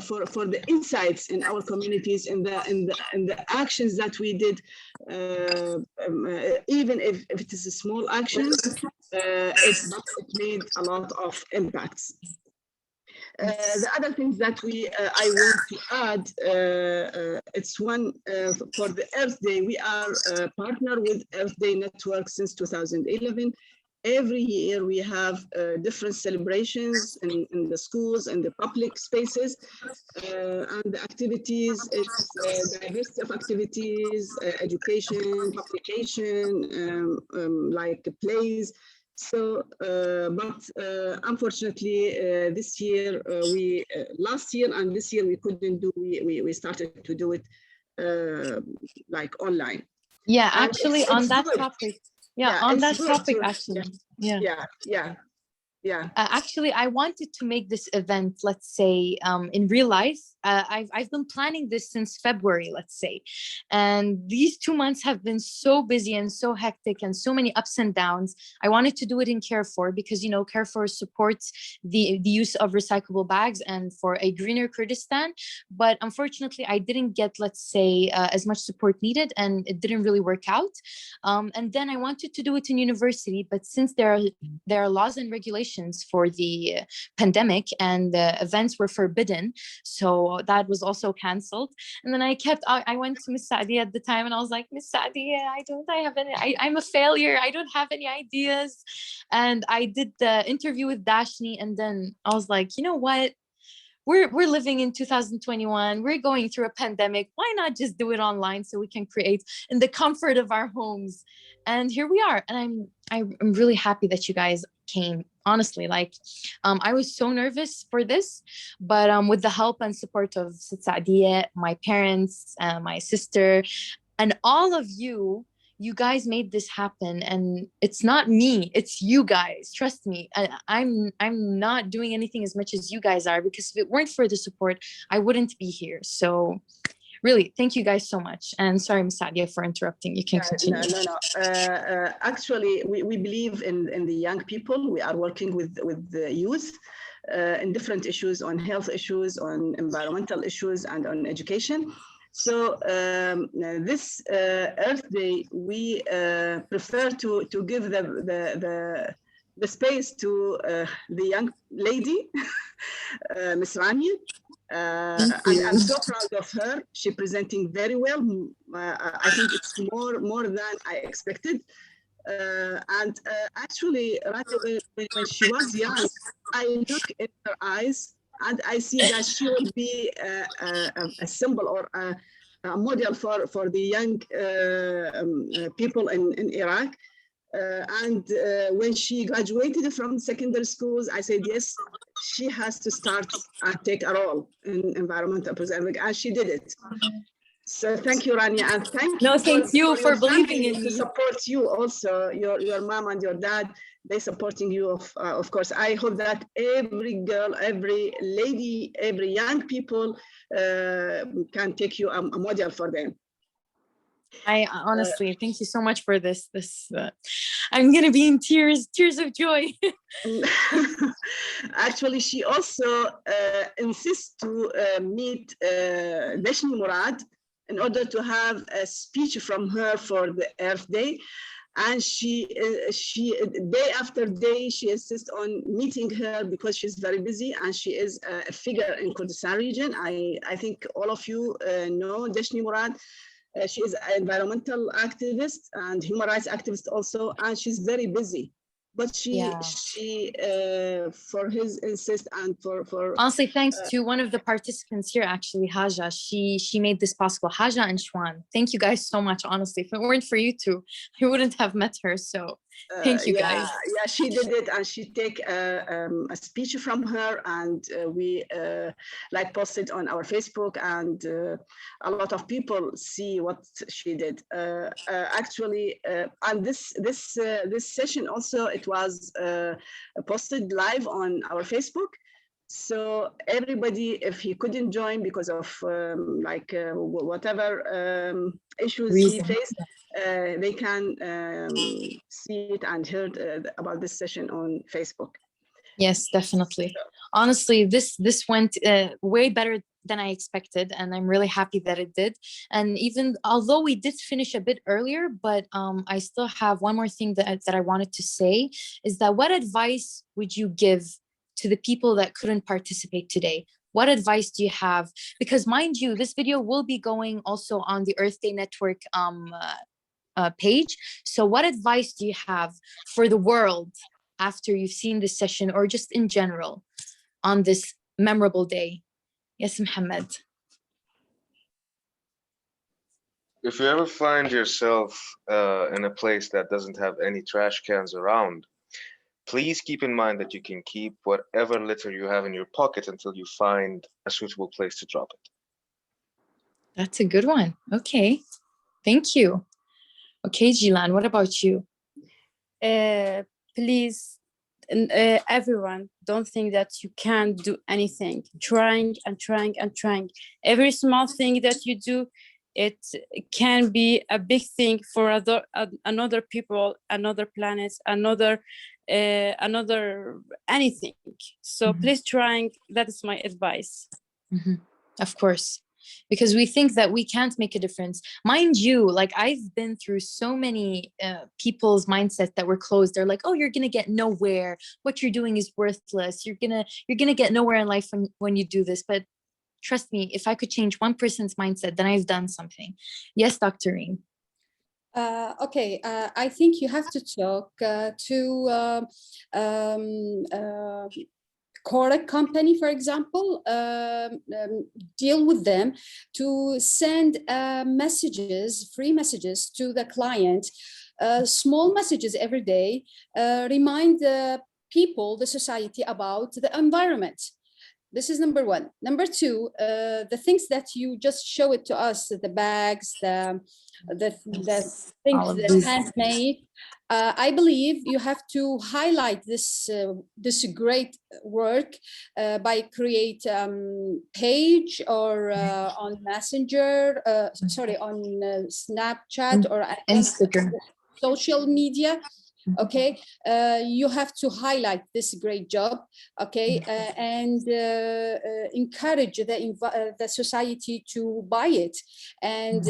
Speaker 1: for the insights in our communities, in the actions that we did, even if it is a small action, it made a lot of impacts. The other things that I want to add, it's one for the Earth Day. We are a partner with Earth Day Network since 2011. Every year we have different celebrations in the schools and the public spaces, and the activities, it's diversity of activities, education, publication, like plays. So, but unfortunately, this year, last year and this year we couldn't do, we started to do it like online.
Speaker 2: Yeah,
Speaker 1: And
Speaker 2: actually on that
Speaker 1: good.
Speaker 2: topic. Yeah, on that
Speaker 1: good
Speaker 2: topic,
Speaker 1: to-
Speaker 2: actually. Yeah.
Speaker 1: Yeah.
Speaker 2: Actually, I wanted to make this event, let's say, in real life. I've been planning this since February, let's say. And these 2 months have been so busy and so hectic and so many ups and downs. I wanted to do it in Carrefour because, you know, Carrefour supports the use of recyclable bags and for a greener Kurdistan. But unfortunately, I didn't get, let's say, as much support needed, and it didn't really work out. And then I wanted to do it in university, but since there are laws and regulations for the pandemic and the events were forbidden, so that was also cancelled. And then I went to Miss Sadia at the time, and I was like, Miss Sadia, I'm a failure, I don't have any ideas. And I did the interview with Dashni, and then I was like, you know what, we're living in 2021, we're going through a pandemic, why not just do it online so we can create in the comfort of our homes? And here we are. And I'm really happy that you guys came, honestly. Like, I was so nervous for this, but with the help and support of Sadia, my parents, my sister, and all of you guys made this happen. And it's not me, it's you guys, trust me. I'm not doing anything as much as you guys are, because if it weren't for the support, I wouldn't be here. So really, thank you guys so much. And sorry, Ms. Sadia, for interrupting. You can continue.
Speaker 1: No. Actually, we believe in the young people. We are working with the youth in different issues, on health issues, on environmental issues, and on education. So this Earth Day, we prefer to give the space to the young lady, Ms. Rania. And I'm so proud of her. She's presenting very well. I think it's more than I expected. And actually, when she was young, I look in her eyes and I see that she will be a symbol or a model for the young people in Iraq. And when she graduated from secondary schools, I said, yes, she has to start and take a role in environmental preservation, and she did it. So thank you, Rania, and thank
Speaker 2: No,
Speaker 1: you
Speaker 2: thank you
Speaker 1: your
Speaker 2: for believing
Speaker 1: family
Speaker 2: in
Speaker 1: to
Speaker 2: me.
Speaker 1: support you also. Your mom and your dad, they supporting you. Of course, I hope that every girl, every lady, every young people can take you a model for them.
Speaker 2: I honestly, thank you so much for this. I'm gonna be in tears of joy.
Speaker 1: Actually, she also insists to meet Deshni Murad in order to have a speech from her for the Earth Day. And she day after day, she insists on meeting her because she's very busy and she is a figure in Kurdistan region. I think all of you know Deshni Murad. She is an environmental activist and human rights activist also, and she's very busy. But she for his insist and for
Speaker 2: honestly, thanks to one of the participants here, actually, Haja. She made this possible. Haja and Shwan. Thank you guys so much. Honestly, if it weren't for you two, I wouldn't have met her. So thank you guys.
Speaker 1: Yeah, she did it, and she take a speech from her, and we like posted on our Facebook, and a lot of people see what she did. Actually, and this session also, it was posted live on our Facebook. So everybody, if he couldn't join because of whatever issues he faced, they can see it and heard about this session on Facebook.
Speaker 2: Yes, definitely. Honestly, this went way better than I expected, and I'm really happy that it did. And even although we did finish a bit earlier, but I still have one more thing that I wanted to say, is that what advice would you give to the people that couldn't participate today? What advice do you have? Because mind you, this video will be going also on the Earth Day Network page. So what advice do you have for the world after you've seen this session, or just in general on this memorable day? Yes, Mohammed.
Speaker 6: If you ever find yourself in a place that doesn't have any trash cans around, please keep in mind that you can keep whatever litter you have in your pocket until you find a suitable place to drop it.
Speaker 2: That's a good one. Okay, thank you. Okay, Jilan, what about you?
Speaker 3: Please, everyone, don't think that you can't do anything. Trying and trying and trying. Every small thing that you do, it can be a big thing for another people, another planet, another anything. So please trying. That is my advice.
Speaker 2: Of course, because we think that we can't make a difference. Mind you, like I've been through so many people's mindset that were closed. They're like, oh, you're gonna get nowhere. What you're doing is worthless. You're gonna get nowhere in life when you do this. But trust me, if I could change one person's mindset, then I've done something. Yes, Dr. Reem.
Speaker 7: Okay, I think you have to talk to correct company, for example, deal with them to send messages, free messages to the client, small messages every day, remind the people, the society about the environment. This is number one. Number two, the things that you just show it to us, the bags, the things that are handmade. I believe you have to highlight this great work by create page or on Messenger, sorry, on Snapchat or
Speaker 2: Instagram,
Speaker 7: social media. Okay, you have to highlight this great job, okay, and encourage the society to buy it. And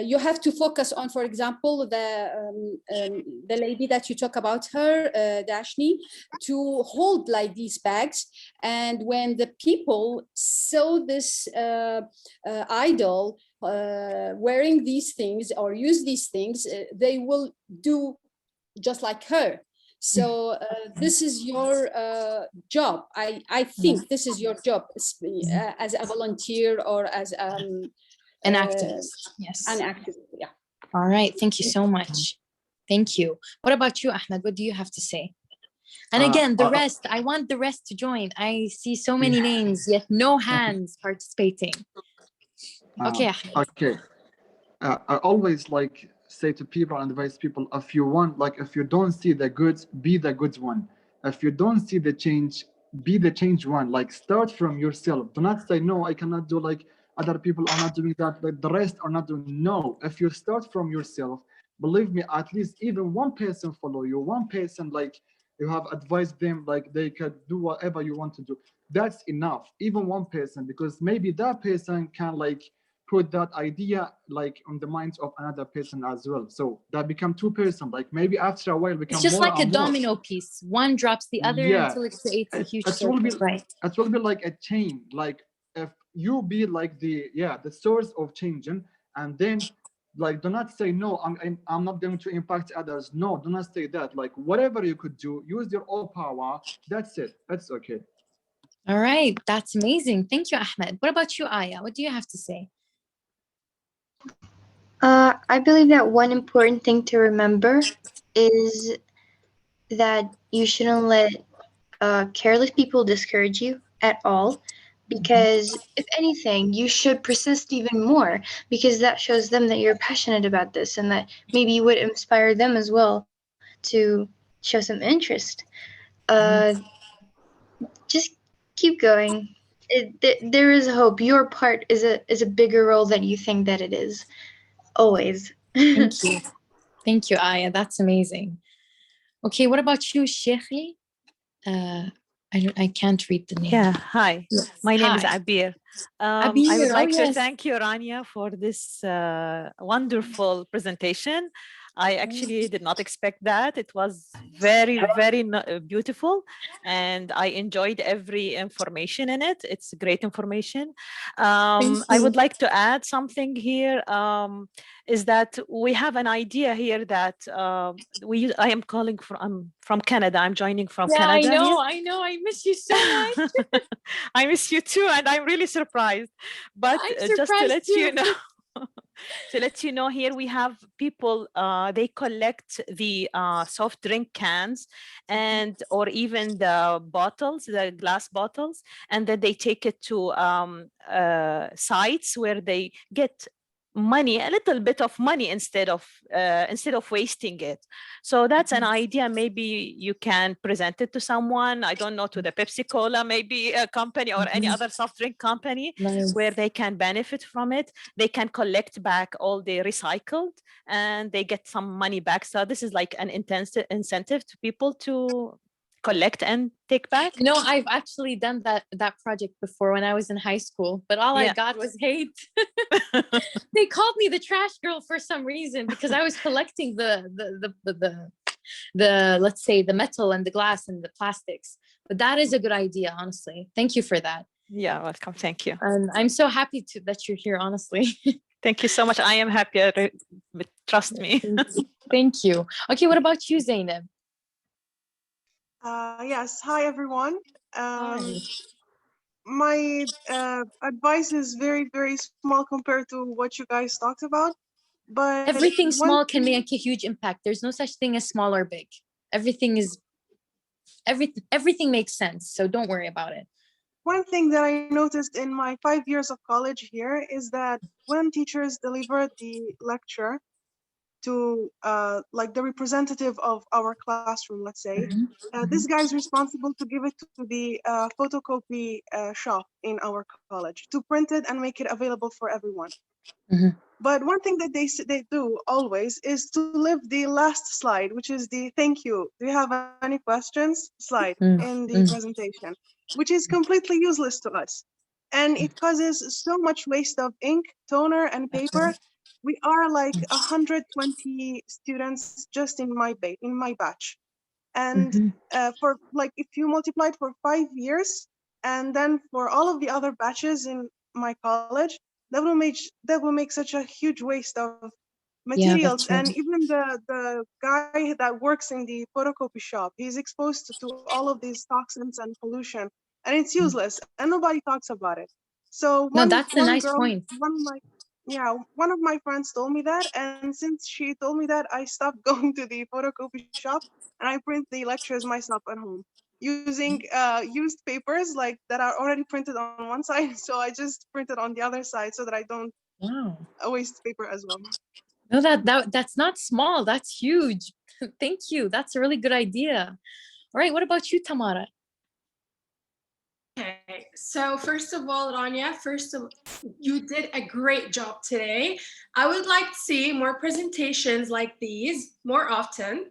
Speaker 7: you have to focus on, for example, the lady that you talk about her, Dashni, to hold like these bags. And when the people saw this idol wearing these things or use these things, they will do just like her. So this is your job. I think this is your job as a volunteer or as
Speaker 2: an activist. Yes,
Speaker 7: an activist. Yeah.
Speaker 2: All right. Thank you so much. Thank you. What about you, Ahmed? What do you have to say? And again, the rest. I want the rest to join. I see so many names, yet no hands participating. Okay, Ahmed.
Speaker 5: Okay. I always like say to people and advise people, if you want, like, if you don't see the goods, be the good one. If you don't see the change, be the change one. Like, start from yourself. Do not say, no, I cannot do, like other people are not doing that, like the rest are not doing. No, if you start from yourself, believe me, at least even one person follow you, one person, like, you have advised them, like they can do whatever you want to do. That's enough, even one person, because maybe that person can, like, put that idea, like, on the minds of another person as well. So that become two person, like maybe after a while
Speaker 2: It's
Speaker 5: become
Speaker 2: just
Speaker 5: more
Speaker 2: like a
Speaker 5: and more.
Speaker 2: domino piece. One drops the other
Speaker 5: Yeah,
Speaker 2: until it creates a huge
Speaker 5: it will be,
Speaker 2: circle. Right.
Speaker 5: it will be like a chain. Like, if you be like the source of changing, and then, like, do not say, no, I'm not going to impact others. No, do not say that. Like, whatever you could do, use your all power. That's it. That's okay.
Speaker 2: All right. That's amazing. Thank you, Ahmed. What about you, Aya? What do you have to say?
Speaker 4: I believe that one important thing to remember is that you shouldn't let careless people discourage you at all, because if anything, you should persist even more, because that shows them that you're passionate about this and that maybe you would inspire them as well to show some interest. Just keep going. There is hope. Your part is a bigger role than you think that it is. Always.
Speaker 2: Thank you. Thank you, Aya. That's amazing. Okay, what about you, Sheikhli? I can't read the name.
Speaker 13: Yeah, hi.
Speaker 2: Yes.
Speaker 13: My name is
Speaker 2: Hi.
Speaker 13: Abir.
Speaker 2: Abir,
Speaker 13: I would like to
Speaker 2: yes.
Speaker 13: thank you, Rania, for this wonderful presentation. I actually did not expect that. It was very, very beautiful, and I enjoyed every information in it. It's great information. I would like to add something here, is that we have an idea here that I am calling from Canada. I'm joining from Canada.
Speaker 2: I know. I miss you so much.
Speaker 13: I miss you too, and I'm really surprised. But just to let you know, to let you know, here we have people, they collect the soft drink cans and or even the bottles, the glass bottles, and then they take it to sites where they get money, a little bit of money instead of wasting it. So that's an idea. Maybe you can present it to someone, I don't know, to the Pepsi Cola, maybe a company or any other soft drink company, where they can benefit from it. They can collect back all the recycled and they get some money back. So this is like an incentive to people to collect and take back.
Speaker 2: No, I've actually done that project before when I was in high school, but all I got was hate. They called me the trash girl for some reason because I was collecting the let's say the metal and the glass and the plastics. But that is a good idea, honestly. Thank you for that.
Speaker 13: Yeah, welcome. Thank you.
Speaker 2: And I'm so happy that you're here, honestly.
Speaker 13: Thank you so much. I am happy. Trust me.
Speaker 2: Thank you. Okay, what about you, Zainab?
Speaker 14: Yes. Hi, everyone. My advice is very, very small compared to what you guys talked about. But
Speaker 2: everything small can make a huge impact. There's no such thing as small or big. Everything makes sense. So don't worry about it.
Speaker 14: One thing that I noticed in my 5 years of college here is that when teachers deliver the lecture to like the representative of our classroom, let's say, this guy is responsible to give it to the photocopy shop in our college to print it and make it available for everyone. But one thing that they do always is to leave the last slide, which is the thank you. Do you have any questions slide in the presentation, which is completely useless to us. And it causes so much waste of ink, toner, and paper. We are like 120 students just in my batch. And for like, if you multiply it for 5 years, and then for all of the other batches in my college, that will make such a huge waste of materials. And even the guy that works in the photocopy shop, he's exposed to all of these toxins and pollution, and it's useless, and nobody talks about it. So
Speaker 2: that's a nice point.
Speaker 14: One of my friends told me that, and since she told me that, I stopped going to the photocopy shop and I print the lectures myself at home using used papers like that are already printed on one side. So I just print it on the other side so that I don't
Speaker 2: Wow.
Speaker 14: a waste paper as well.
Speaker 2: No, that's not small. That's huge. Thank you. That's a really good idea. All right. What about you, Tamara?
Speaker 15: Okay, so first of all, Rania, you did a great job today. I would like to see more presentations like these more often.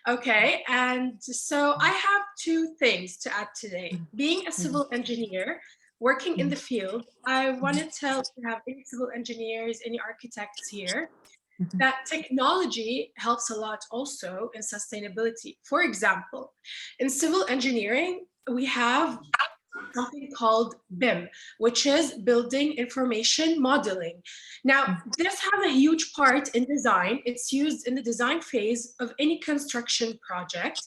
Speaker 15: Okay, and so I have two things to add today. Being a civil engineer, working in the field, I want to tell if you have any civil engineers, any architects here, that technology helps a lot also in sustainability. For example, in civil engineering, we have something called BIM, which is Building Information Modeling. Now, this has a huge part in design. It's used in the design phase of any construction project,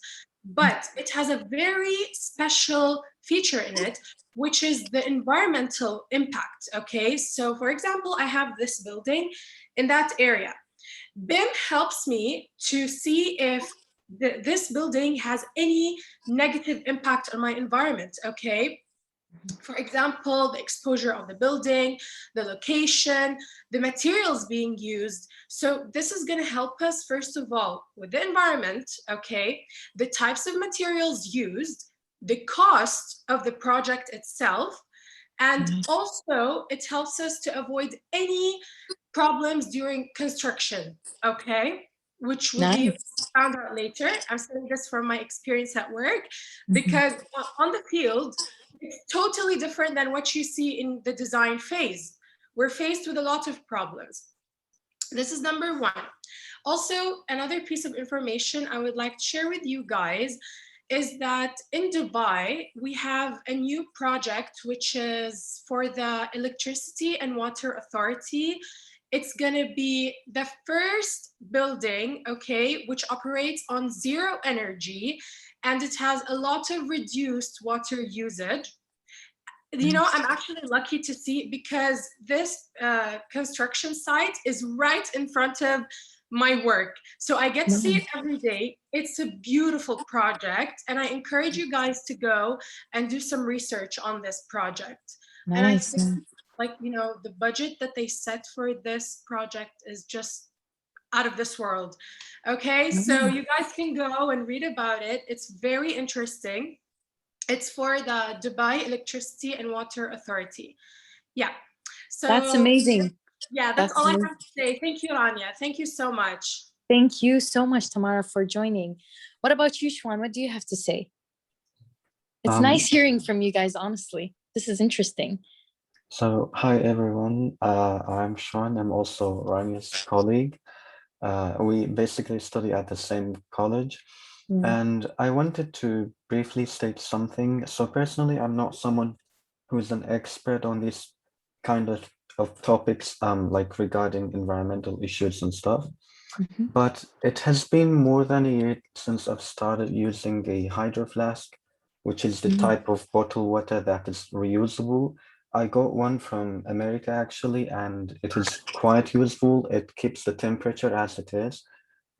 Speaker 15: but it has a very special feature in it, which is the environmental impact, okay? So for example, I have this building in that area. BIM helps me to see if this building has any negative impact on my environment, okay? For example, the exposure of the building, the location, the materials being used. So this is going to help us, first of all, with the environment, okay, the types of materials used, the cost of the project itself, and also it helps us to avoid any problems during construction, okay? Which will be found out later. I'm saying this from my experience at work, because on the field, it's totally different than what you see in the design phase. We're faced with a lot of problems. This is number one. Also, another piece of information I would like to share with you guys is that in Dubai, we have a new project, which is for the Electricity and Water Authority. It's gonna be the first building, okay, which operates on zero energy, and it has a lot of reduced water usage. You know, I'm actually lucky to see, because this construction site is right in front of my work. So I get to see it every day. It's a beautiful project, and I encourage you guys to go and do some research on this project. And I think, like, you know, the budget that they set for this project is just out of this world. Okay, so you guys can go and read about it. It's very interesting. It's for the Dubai Electricity and Water Authority. Yeah. So
Speaker 2: that's amazing.
Speaker 15: Yeah, that's all amazing. I have to say. Thank you, Rania. Thank you so much.
Speaker 2: Thank you so much, Tamara, for joining. What about you, Shwan? What do you have to say? It's nice hearing from you guys, honestly. This is interesting.
Speaker 16: So, hi everyone. I'm Shwan. I'm also Rania's colleague. We basically study at the same college. And I wanted to briefly state something. So personally, I'm not someone who's an expert on these kind of topics, like regarding environmental issues and stuff. But it has been more than a year since I've started using a hydro flask, which is the type of bottled water that is reusable. I got one from America actually, and it is quite useful. It keeps the temperature as it is.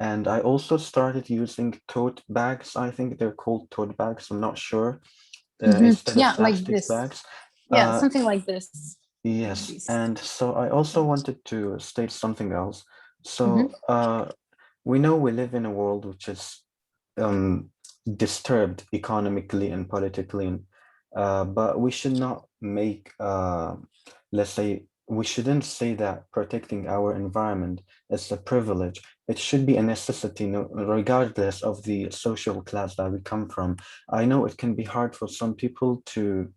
Speaker 16: And I also started using tote bags. I think they're called tote bags. I'm not sure. Instead of
Speaker 2: like
Speaker 16: plastic
Speaker 2: this.
Speaker 16: bags.
Speaker 2: Yeah, something like this.
Speaker 16: Yes. And so I also wanted to state something else. So we know we live in a world which is disturbed economically and politically, but we should not make, let's say, we shouldn't say that protecting our environment is a privilege. It should be a necessity, regardless of the social class that we come from. I know it can be hard for some people to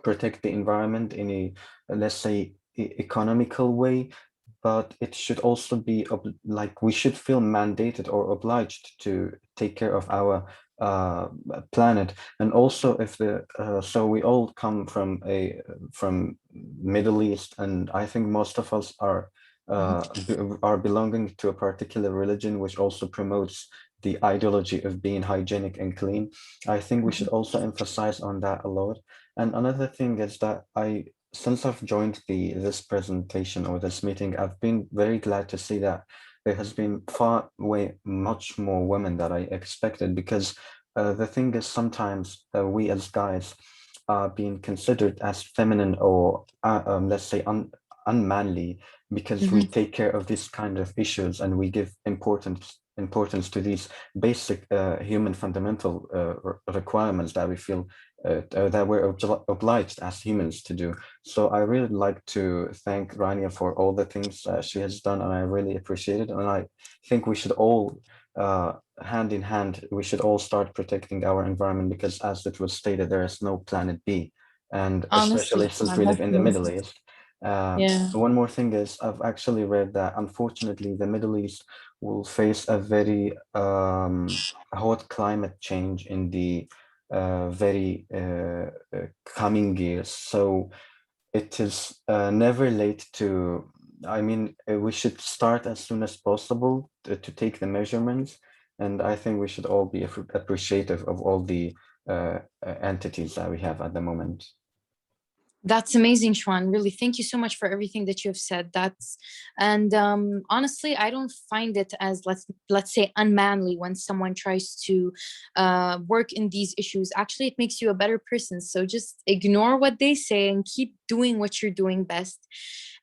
Speaker 16: protect the environment in a, let's say, economical way, but it should also be like we should feel mandated or obliged to take care of our planet. And also, if the so we all come from Middle East, and I think most of us are belonging to a particular religion which also promotes the ideology of being hygienic and clean. I think we should also emphasize on that a lot. And another thing is that since I've joined this presentation or this meeting, I've been very glad to see that there has been much more women than I expected, because the thing is, sometimes we as guys are being considered as feminine or let's say unmanly because we take care of these kind of issues and we give importance to these basic human fundamental requirements that we feel that we're obliged as humans to do. So I really like to thank Rania for all the things she has done, and I really appreciate it. And I think we should all, hand in hand, we should all start protecting our environment, because as it was stated, there is no planet B. And especially
Speaker 2: Honestly,
Speaker 16: since we live in the Middle East.
Speaker 2: Yeah.
Speaker 16: One more thing is, I've actually read that unfortunately the Middle East will face a very hot climate change in the very coming years. So it is never late to, I mean, we should start as soon as possible to take the measurements. And I think we should all be appreciative of all the entities that we have at the moment.
Speaker 2: That's amazing, Shwan. Really, thank you so much for everything that you have said. And honestly, I don't find it as, let's say, unmanly when someone tries to work in these issues. Actually, it makes you a better person. So just ignore what they say and keep doing what you're doing best.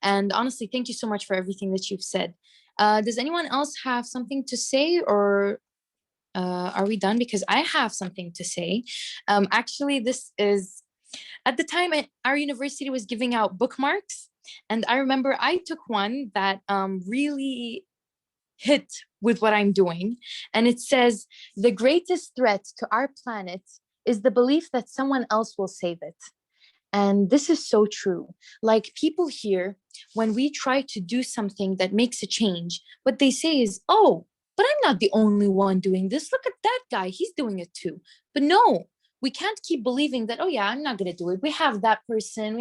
Speaker 2: And honestly, thank you so much for everything that you've said. Does anyone else have something to say, or are we done? Because I have something to say. Actually, this is, at the time our university was giving out bookmarks, and I remember I took one that really hit with what I'm doing. And it says, the greatest threat to our planet is the belief that someone else will save it. And this is so true. Like, people here, when we try to do something that makes a change, what they say is, oh, but I'm not the only one doing this. Look at that guy, he's doing it too. But no, we can't keep believing that, oh yeah, I'm not going to do it. We have that person.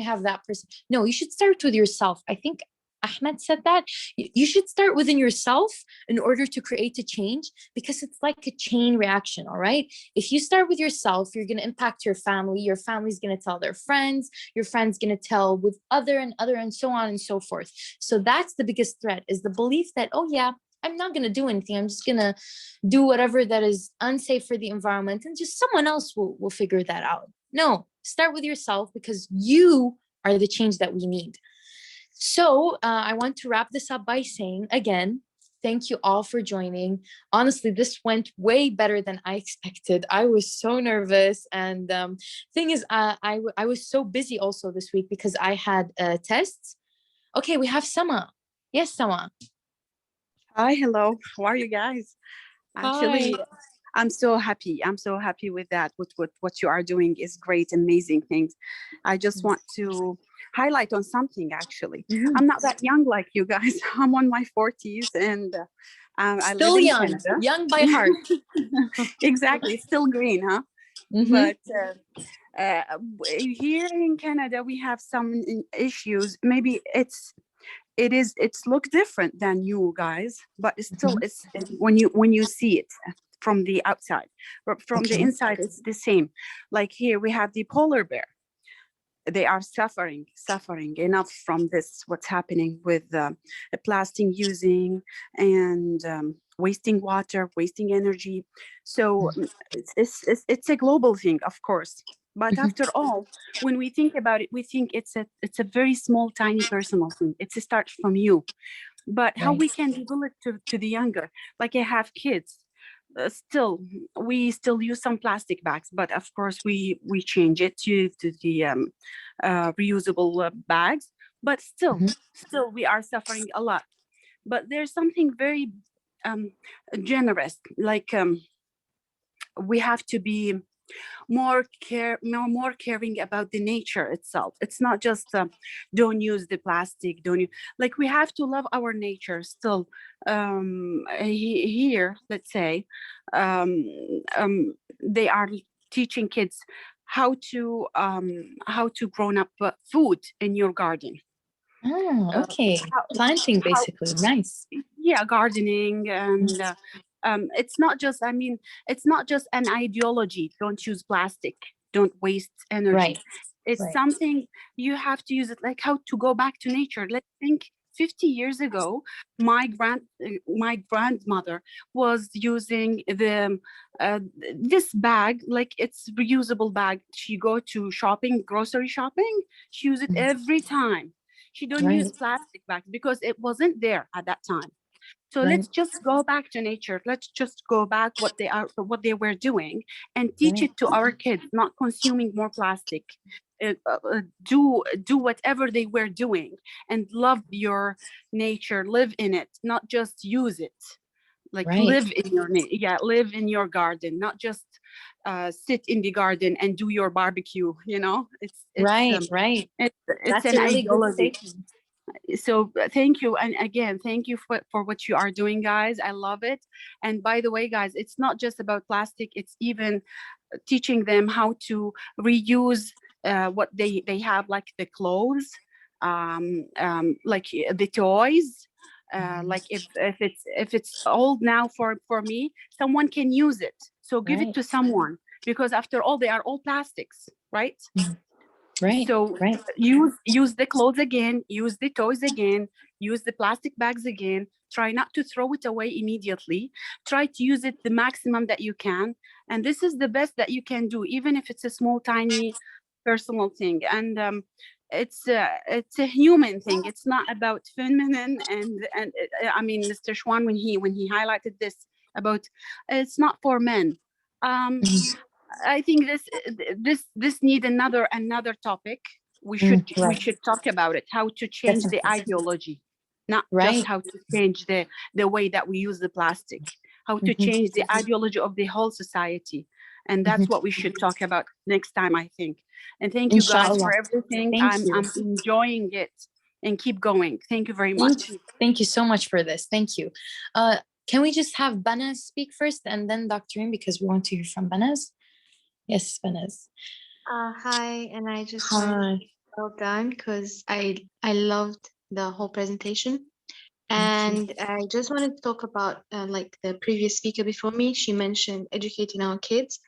Speaker 2: No, you should start with yourself. I think Ahmed said that. You should start within yourself in order to create a change, because it's like a chain reaction, all right? If you start with yourself, you're going to impact your family. Your family's going to tell their friends. Your friend's going to tell with other, and so on and so forth. So that's the biggest threat, is the belief that, oh yeah, I'm not going to do anything. I'm just going to do whatever that is unsafe for the environment, and just someone else will figure that out. No, start with yourself, because you are the change that we need. So I want to wrap this up by saying, again, thank you all for joining. Honestly, this went way better than I expected. I was so nervous. And thing is, I was so busy also this week because I had tests. Okay, we have Sama. Yes, Sama.
Speaker 17: Hi, hello. How are you guys? Actually,
Speaker 2: Hi.
Speaker 17: I'm so happy. I'm so happy with that. With what you are doing is great, amazing things. I just want to highlight on something, actually. I'm not that young like you guys. I'm on my 40s, and I live
Speaker 2: Still
Speaker 17: in
Speaker 2: young,
Speaker 17: Canada.
Speaker 2: young by heart.
Speaker 17: Exactly, still green, huh? But here in Canada, we have some issues. Maybe it's look different than you guys, but it's still it's when you see it from the outside, but from the inside it's the same. Like here we have the polar bear. They are suffering enough from this, what's happening with plastic using and wasting water, wasting energy. So it's a global thing, of course. But after all, when we think about it, we think it's a very small, tiny personal thing. It starts from you. But how we can develop to the younger, like I have kids, we still use some plastic bags, but of course we change it to the reusable bags. But still we are suffering a lot. But there's something very generous, like we have to be more caring about the nature itself. It's not just don't use the plastic, like we have to love our nature still. Here, let's say, they are teaching kids how to grow up food in your garden.
Speaker 2: Oh, okay. Planting, basically. Nice.
Speaker 17: Yeah, gardening. And it's not just, it's not just an ideology. Don't use plastic, don't waste energy.
Speaker 2: Right.
Speaker 17: It's something you have to use it, like how to go back to nature. Let's think 50 years ago, my grandmother was using this bag, like it's reusable bag. She go to shopping, grocery shopping, she use it every time. She don't use
Speaker 2: Right.
Speaker 17: plastic bags because it wasn't there at that time. So
Speaker 2: Right.
Speaker 17: let's just go back to nature. Let's just go back what they were doing and teach
Speaker 2: Right.
Speaker 17: it to our kids, not consuming more plastic. Do whatever they were doing and love your nature, live in it, not just use it. Like
Speaker 2: Right.
Speaker 17: live in your live in your garden, not just sit in the garden and do your barbecue. You know, it's
Speaker 2: Right. Right.
Speaker 17: it's
Speaker 2: That's
Speaker 17: an
Speaker 2: a really good
Speaker 17: ideology.
Speaker 2: statement.
Speaker 17: So thank you, and again thank you for what you are doing, guys. I love it. And by the way, guys, it's not just about plastic, it's even teaching them how to reuse what they have, like the clothes, like the toys. Like if it's old now for me, someone can use it, so give it
Speaker 2: Right.
Speaker 17: to someone, because after all they are all plastics, right?
Speaker 2: Right.
Speaker 17: So
Speaker 2: Right.
Speaker 17: use the clothes again, use the toys again, use the plastic bags again. Try not to throw it away immediately. Try to use it the maximum that you can. And this is the best that you can do, even if it's a small, tiny personal thing. And it's a human thing. It's not about feminine. And I mean, Mr. Schwan, when he highlighted this about it's not for men. I think this need another topic. We should talk about it, how to change the ideology, not
Speaker 2: Right.
Speaker 17: just how to change the way that we use the plastic, how to change the ideology of the whole society. And that's what we should talk about next time, I think. And thank you guys
Speaker 2: Inshallah.
Speaker 17: for everything.
Speaker 2: Thank you.
Speaker 17: I'm enjoying it, and keep going. Thank you very much.
Speaker 2: Thank you so much for this. Thank you. Can we just have Banaz speak first and then Dr. Reem, because we want to hear from Banaz? Yes, Banaz.
Speaker 18: Hi, and I just
Speaker 2: Hi.
Speaker 18: wanted to say well done, because I loved the whole presentation. And I just wanted to talk about like the previous speaker before me. She mentioned educating our kids,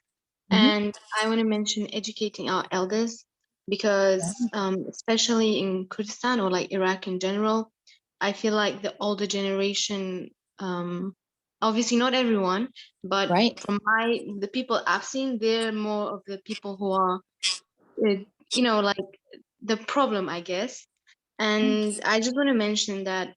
Speaker 18: and I want to mention educating our elders, because especially in Kurdistan or like Iraq in general, I feel like the older generation, obviously not everyone, but from the people I've seen, they're more of the people who are, you know, like the problem, I guess. And I just want to mention that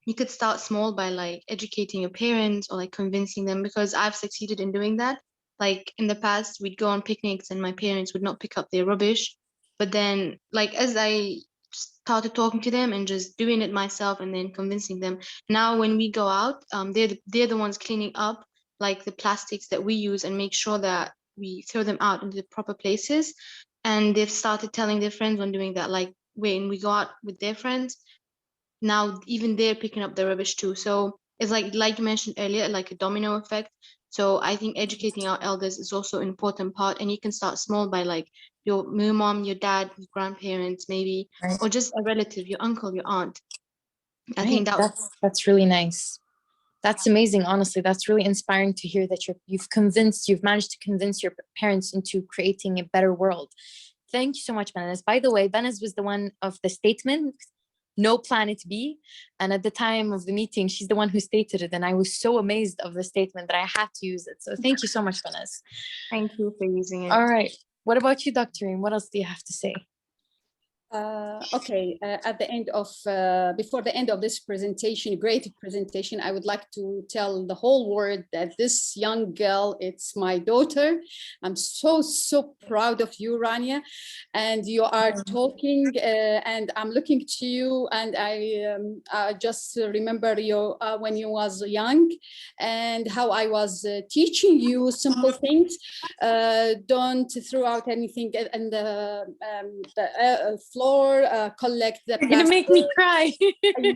Speaker 18: you could start small by like educating your parents or like convincing them, because I've succeeded in doing that. Like in the past, we'd go on picnics and my parents would not pick up their rubbish. But then, like, as I started talking to them and just doing it myself and then convincing them, now when we go out, they're the ones cleaning up like the plastics that we use and make sure that we throw them out into the proper places. And they've started telling their friends when doing that, like when we go out with their friends, now even they're picking up the rubbish too. So it's like you mentioned earlier, like a domino effect. So I think educating our elders is also an important part, and you can start small by like your mom, your dad, your grandparents maybe, or just a relative, your uncle, your aunt. I think
Speaker 2: that's really nice. That's amazing. Honestly, that's really inspiring to hear that you've managed to convince your parents into creating a better world. Thank you so much, Banaz. By the way, Banaz was the one of the statement, no planet B. And at the time of the meeting, she's the one who stated it. And I was so amazed of the statement that I had to use it. So thank you so much, Banaz.
Speaker 18: Thank you for using it.
Speaker 2: All right. What about you, Dr. Reem? What else do you have to say?
Speaker 7: Okay, at the end of, before the end of this presentation, great presentation, I would like to tell the whole world that this young girl, it's my daughter. I'm so proud of you, Rania, and you are talking and I'm looking to you, and I just remember you when you was young and how I was teaching you simple things. Don't throw out anything in the floor, collect the plastic.
Speaker 2: You're gonna make me cry.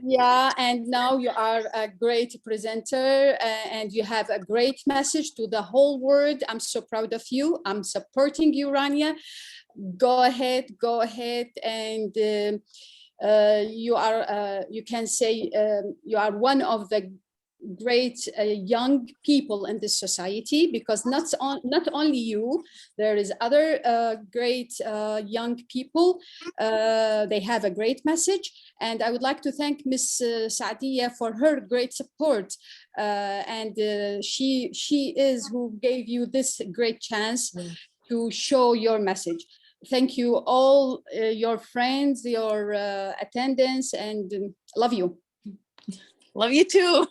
Speaker 7: Yeah, and now you are a great presenter and you have a great message to the whole world. I'm so proud of you. I'm supporting you, Rania. Go ahead, and you are, you can say, you are one of the great young people in this society, because not only you, there is other great young people. They have a great message, and I would like to thank Miss Saadia for her great support, and she is who gave you this great chance to show your message. thank you all, your friends, your attendance, and love you.
Speaker 2: Love you too.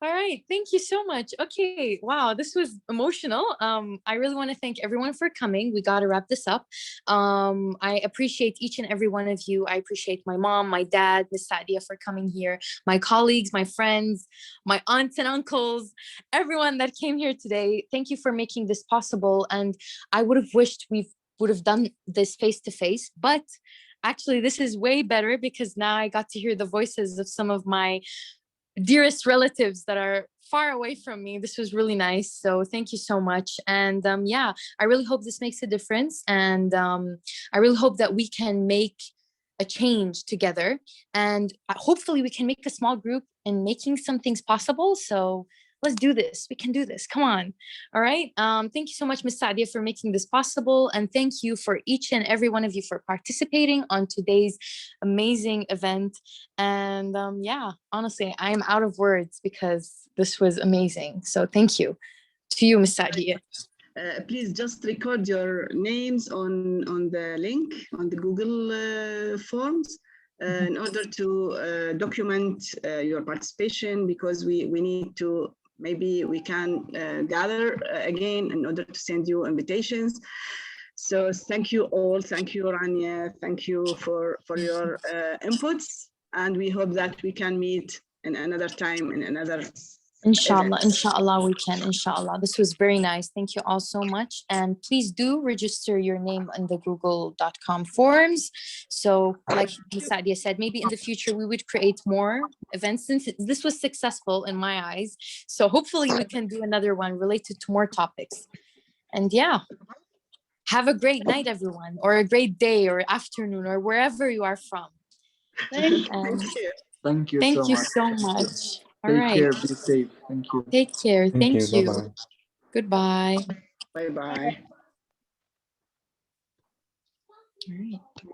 Speaker 2: All right, thank you so much. Okay, wow, this was emotional. I really want to thank everyone for coming. We got to wrap this up. I appreciate each and every one of you. I appreciate my mom, my dad, Miss Sadia for coming here, my colleagues, my friends, my aunts and uncles, everyone that came here today. Thank you for making this possible. And I would have wished we would have done this face to face, but actually this is way better because now I got to hear the voices of some of my dearest relatives that are far away from me. This was really nice. So thank you so much. And yeah, I really hope this makes a difference. And I really hope that we can make a change together. And hopefully we can make a small group in making some things possible. So let's do this. We can do this. Come on. All right. Thank you so much, Ms. Sadia, for making this possible. And thank you for each and every one of you for participating on today's amazing event. And yeah, honestly, I am out of words because this was amazing. So thank you to you, Ms. Sadia.
Speaker 1: Please just record your names on the link on the Google Forms in order to document your participation, because we need to, maybe we can gather again in order to send you invitations. So thank you all. Thank you, Rania. Thank you for your inputs. And we hope that we can meet in another time, in another
Speaker 2: Inshallah,
Speaker 1: event.
Speaker 2: inshallah, we can, inshallah. This was very nice. Thank you all so much. And please do register your name in the google.com forms. So like Ms. Sadia said, maybe in the future we would create more events, since this was successful in my eyes. So hopefully we can do another one related to more topics. And yeah, have a great night, everyone, or a great day or afternoon or wherever you are from.
Speaker 1: Thank
Speaker 2: you.
Speaker 5: Thank you
Speaker 2: Thank
Speaker 5: so
Speaker 2: you
Speaker 5: much.
Speaker 2: so much. All
Speaker 5: Take
Speaker 2: right.
Speaker 5: care, be safe. Thank you.
Speaker 2: Take care. Thank you.
Speaker 16: Bye-bye.
Speaker 2: Goodbye.
Speaker 1: Bye-bye.
Speaker 2: All right.